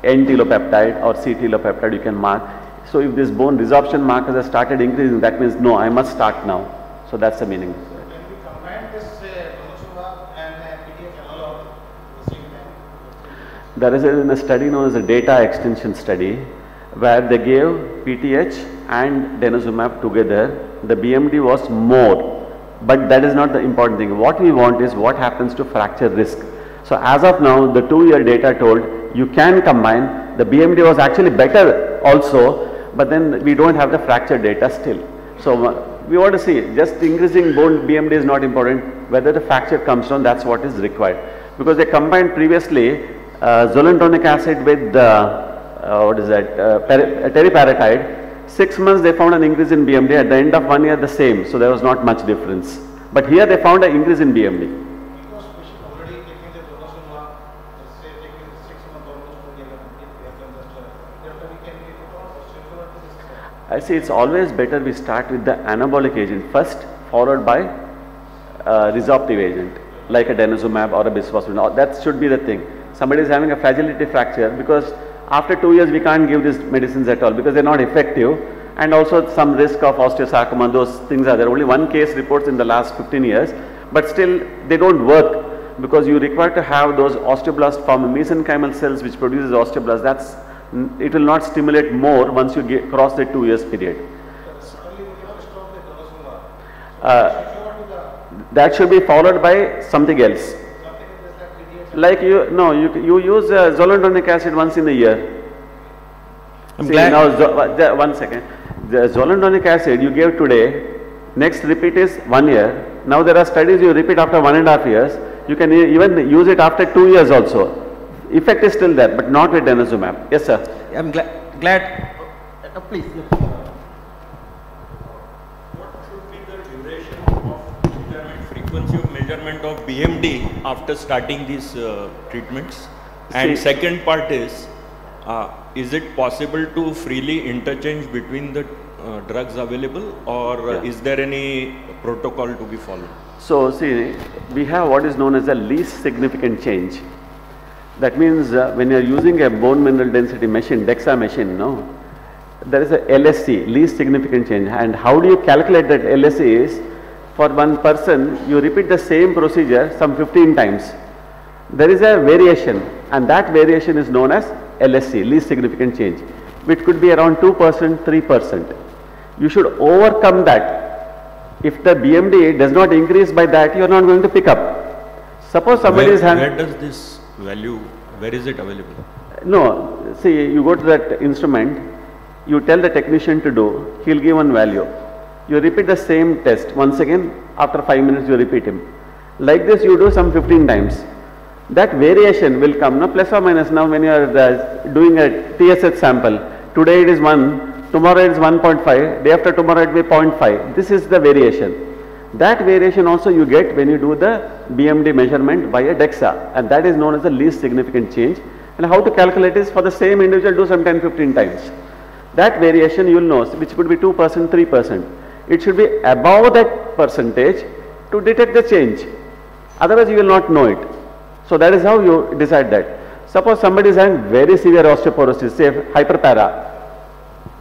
N-telopeptide or C-telopeptide you can mark. So if this bone resorption markers have started increasing, that means no, I must start now. So that's the meaning. Can we combine this denosumab and PTH analog at the same time? There is a study known as a data extension study where they gave PTH and denosumab together. The BMD was more, but that is not the important thing. What we want is what happens to fracture risk. So as of now, the 2-year data told you can combine. The BMD was actually better also, but then we don't have the fracture data still. So we want to see, just increasing bone BMD is not important. Whether the fracture comes down, that's what is required. Because they combined previously zoledronic acid with teriparatide. 6 months they found an increase in BMD. At the end of 1 year, the same. So there was not much difference. But here they found an increase in BMD. Because patient already taking the denosumab, say taking 6 months almost 1 year, therefore we can give it on osteoporosis to this. I see it's always better we start with the anabolic agent first, followed by resorptive agent like a denosumab or a bisphosphonate. That should be the thing. Somebody is having a fragility fracture, because after 2 years we can't give these medicines at all because they're not effective, and also some risk of osteosarcoma, those things are there. Only one case reports in the last 15 years, but still they don't work because you require to have those osteoblasts form mesenchymal cells which produces osteoblasts. It will not stimulate more once you cross the 2 years period. That should be followed by something else. Like you use zoledronic acid once in a year. See, now one second. The zoledronic acid you gave today, next repeat is 1 year. Now there are studies you repeat after 1.5 years. You can even use it after 2 years also. Effect is still there, but not with denosumab. Yes, sir. I'm glad. Please. What should be the duration of measurement, frequency of measurement of BMD after starting these treatments? And second part is it possible to freely interchange between the drugs available, or is there any protocol to be followed? So see, we have what is known as a least significant change. That means when you are using a bone mineral density machine, DEXA machine, there is a LSC, least significant change. And how do you calculate that LSC is, for one person, you repeat the same procedure some 15 times. There is a variation, and that variation is known as LSC, least significant change, which could be around 2%, 3%. You should overcome that. If the BMD does not increase by that, you are not going to pick up. Suppose somebody is having... Where does this value, where is it available? No, see, you go to that instrument, you tell the technician to do, he will give one value. You repeat the same test once again, after 5 minutes you repeat him. Like this you do some 15 times. That variation will come, plus or minus. Now when you are doing a TSH sample, today it is 1, tomorrow it is 1.5, day after tomorrow it will be 0.5. This is the variation. That variation also you get when you do the BMD measurement by a DEXA, and that is known as the least significant change. And how to calculate is, for the same individual do some 10-15 times. That variation you will know, which could be 2%, 3%. It should be above that percentage to detect the change. Otherwise you will not know it. So that is how you decide that. Suppose somebody is having very severe osteoporosis, say hyperpara.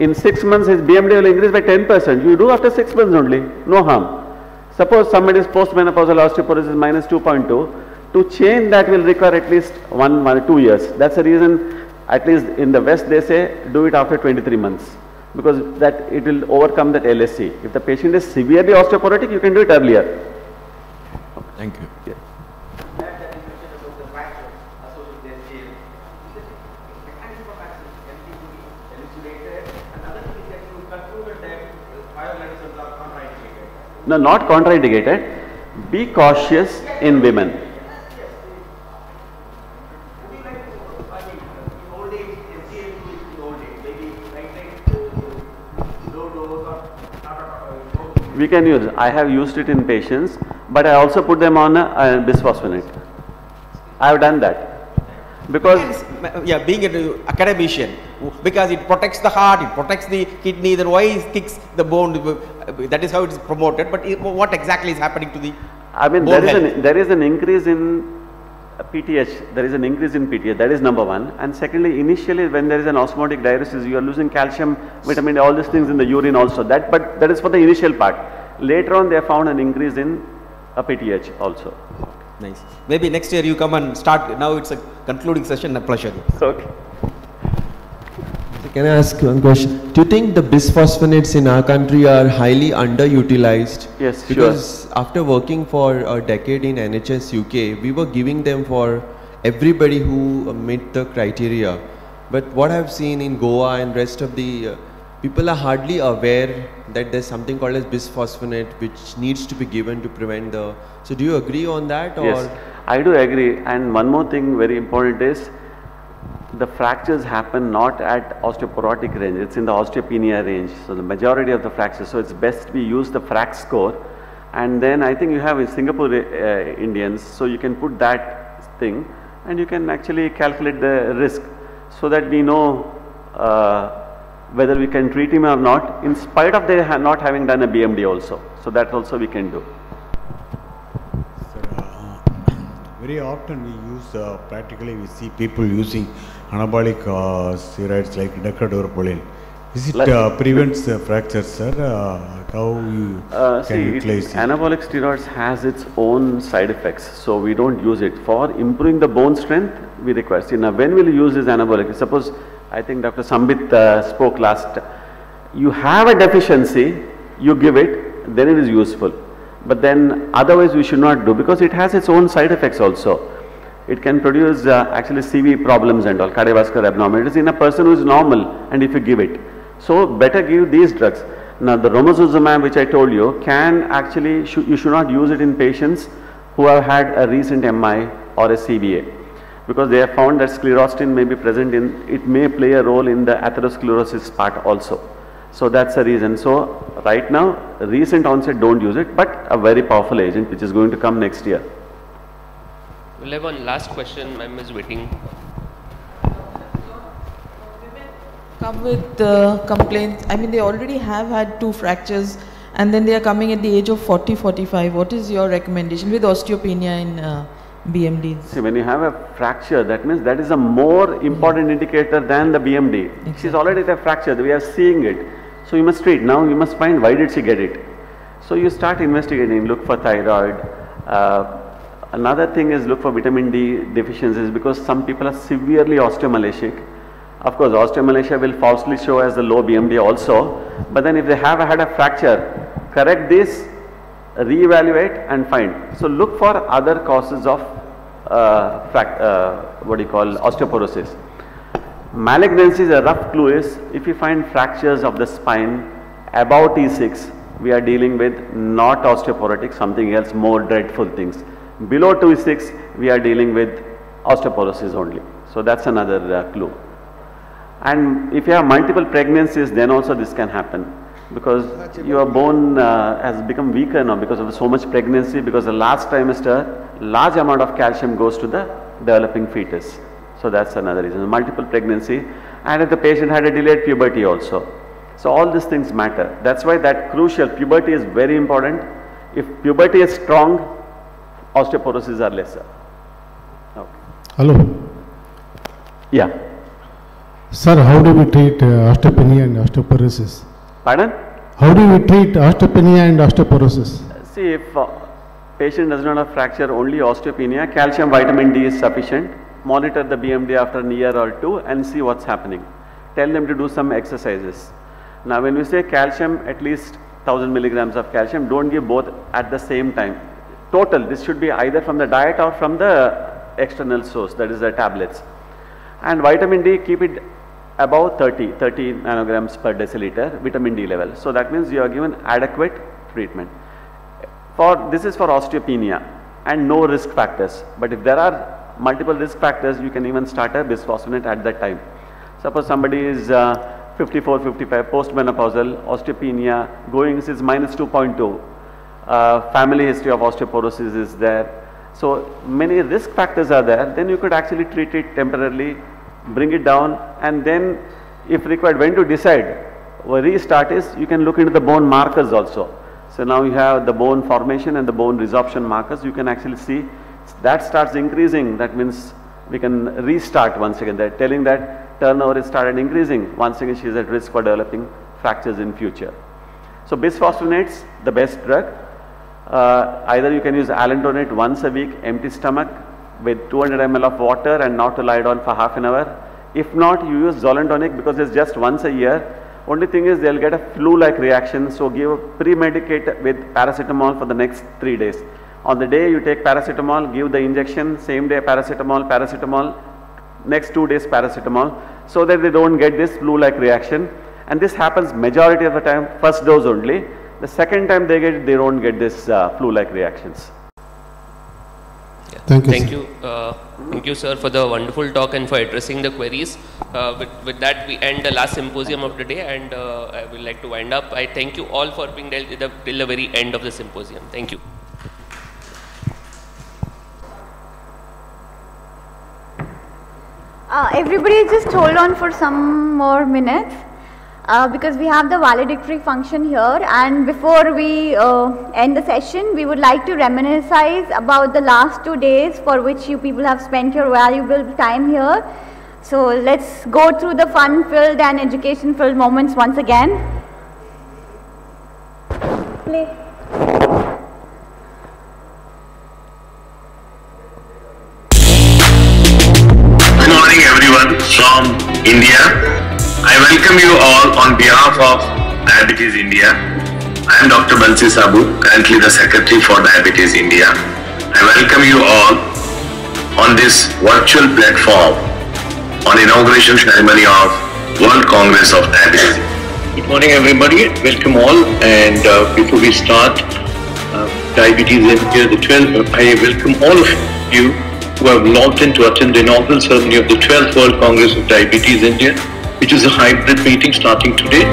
In 6 months his BMD will increase by 10%. You do after 6 months only, no harm. Suppose somebody is postmenopausal osteoporosis minus 2.2, to change that will require at least 1 or 2 years. That's the reason, at least in the West they say, do it after 23 months. Because that it will overcome that LSC. If the patient is severely osteoporotic, you can do it earlier. Thank you. Yeah. No, not contraindicated. Be cautious in women. We can use. I have used it in patients, but I also put them on a bisphosphonate. I have done that. Because yeah, being an academician, because it protects the heart, it protects the kidney, then why it kicks the bone? That is how it is promoted. But what exactly is happening to the I mean, bone there is an increase in PTH. There is an increase in PTH. That is number one. And secondly, initially when there is an osmotic diuresis, you are losing calcium, vitamin D, all these things in the urine also. But that is for the initial part. Later on, they have found an increase in PTH also. Nice. Maybe next year you come and start. Now it's a concluding session. A pleasure. Okay. So can I ask one question? Do you think the bisphosphonates in our country are highly underutilized? Yes, because after working for a decade in NHS UK, we were giving them for everybody who met the criteria. But what I've seen in Goa and rest of the people are hardly aware that there's something called as bisphosphonate which needs to be given to prevent the... So do you agree on that? Or? Yes, I do agree. And one more thing very important is the fractures happen not at osteoporotic range, it's in the osteopenia range. So the majority of the fractures, so it's best we use the FRAX score. And then I think you have in Singapore Indians, so you can put that thing and you can actually calculate the risk so that we know whether we can treat him or not, in spite of they not having done a BMD also. So that also we can do. Very often we use, practically we see people using anabolic steroids like decadorpolin. Is it prevents fractures, sir? How you can utilize it? Anabolic steroids has its own side effects, so we don't use it. For improving the bone strength, we require. See, now when will you use this anabolic? Suppose, I think Dr. Sambit spoke last, you have a deficiency, you give it, then it is useful. But then otherwise we should not do, because it has its own side effects also. It can produce actually CV problems and all, cardiovascular abnormalities in a person who is normal, and if you give it. So better give these drugs. Now the romosozumab which I told you can actually, you should not use it in patients who have had a recent MI or a CVA. Because they have found that sclerostin may be present in, it may play a role in the atherosclerosis part also. So that's the reason. So right now, recent onset don't use it, but a very powerful agent which is going to come next year. We'll have one last question, ma'am is waiting. Come with complaints. I mean, they already have had 2 fractures and then they are coming at the age of 40, 45. What is your recommendation with osteopenia in BMDs? See, when you have a fracture, that means that is a more important indicator than the BMD. Exactly. She's already at a fracture, we are seeing it. So you must treat. Now you must find why did she get it. So you start investigating, look for thyroid. Another thing is look for vitamin D deficiencies, because some people are severely osteomalacic. Of course, osteomalacia will falsely show as a low BMD also. But then if they have had a fracture, correct this, re-evaluate and find. So look for other causes of osteoporosis. Malignancies, a rough clue is if you find fractures of the spine above T6, we are dealing with not osteoporotic, something else, more dreadful things. Below T6, we are dealing with osteoporosis only. So that's another clue. And if you have multiple pregnancies, then also this can happen, because your bone has become weaker now because of so much pregnancy, because the last trimester, large amount of calcium goes to the developing fetus. So that's another reason, multiple pregnancy, and if the patient had a delayed puberty also. So all these things matter. That's why that crucial, puberty is very important. If puberty is strong, osteoporosis are lesser. Okay. Hello. Yeah. Sir, how do we treat osteopenia and osteoporosis? Pardon? How do we treat osteopenia and osteoporosis? See, if patient does not have fracture, only osteopenia, calcium, vitamin D is sufficient. Monitor the BMD after a year or 2 and see what's happening. Tell them to do some exercises. Now when we say calcium, at least 1000 milligrams of calcium, don't give both at the same time. Total, this should be either from the diet or from the external source, that is the tablets. And vitamin D, keep it above 30 nanograms per deciliter vitamin D level. So that means you are given adequate treatment. This is for osteopenia and no risk factors. But if there are multiple risk factors, you can even start a bisphosphonate at that time. Suppose somebody is 54, 55, postmenopausal, osteopenia, going is -2.2. Family history of osteoporosis is there. So many risk factors are there, then you could actually treat it temporarily, bring it down, and then if required, when to decide, restart is, you can look into the bone markers also. So now you have the bone formation and the bone resorption markers, you can actually see that starts increasing, that means we can restart once again. They're telling that turnover is started increasing, once again she is at risk for developing fractures in future. So bisphosphonates, the best drug. Either you can use alendronate once a week, empty stomach, with 200 ml of water and not to lie down for half an hour. If not, you use zoledronic because it's just once a year. Only thing is they'll get a flu-like reaction, so give pre-medicate with paracetamol for the next 3 days. On the day you take paracetamol, give the injection, same day paracetamol, next 2 days paracetamol, so that they don't get this flu-like reaction. And this happens majority of the time, first dose only. The second time they get it, they don't get this flu-like reactions. Yeah. Thank you. Thank you, sir, for the wonderful talk and for addressing the queries. With that, we end the last symposium of the day, and I would like to wind up. I thank you all for being there till the very end of the symposium. Thank you. Everybody just hold on for some more minutes because we have the valedictory function here, and before we end the session, we would like to reminisce about the last 2 days for which you people have spent your valuable time here. So let's go through the fun-filled and education-filled moments once again. Play. Good morning everyone from India. I welcome you all on behalf of Diabetes India. I am Dr. Bansi Sabu, currently the Secretary for Diabetes India. I welcome you all on this virtual platform on inauguration ceremony of World Congress of Diabetes. Good morning everybody, welcome all, and before we start Diabetes India, I welcome all of you who have logged in to attend the inaugural ceremony of the 12th World Congress of Diabetes India, which is a hybrid meeting starting today.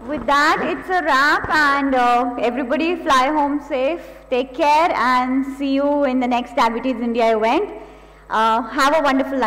with that, it's a wrap, and everybody fly home safe. Take care and see you in the next Diabetes India event. Have a wonderful lunch.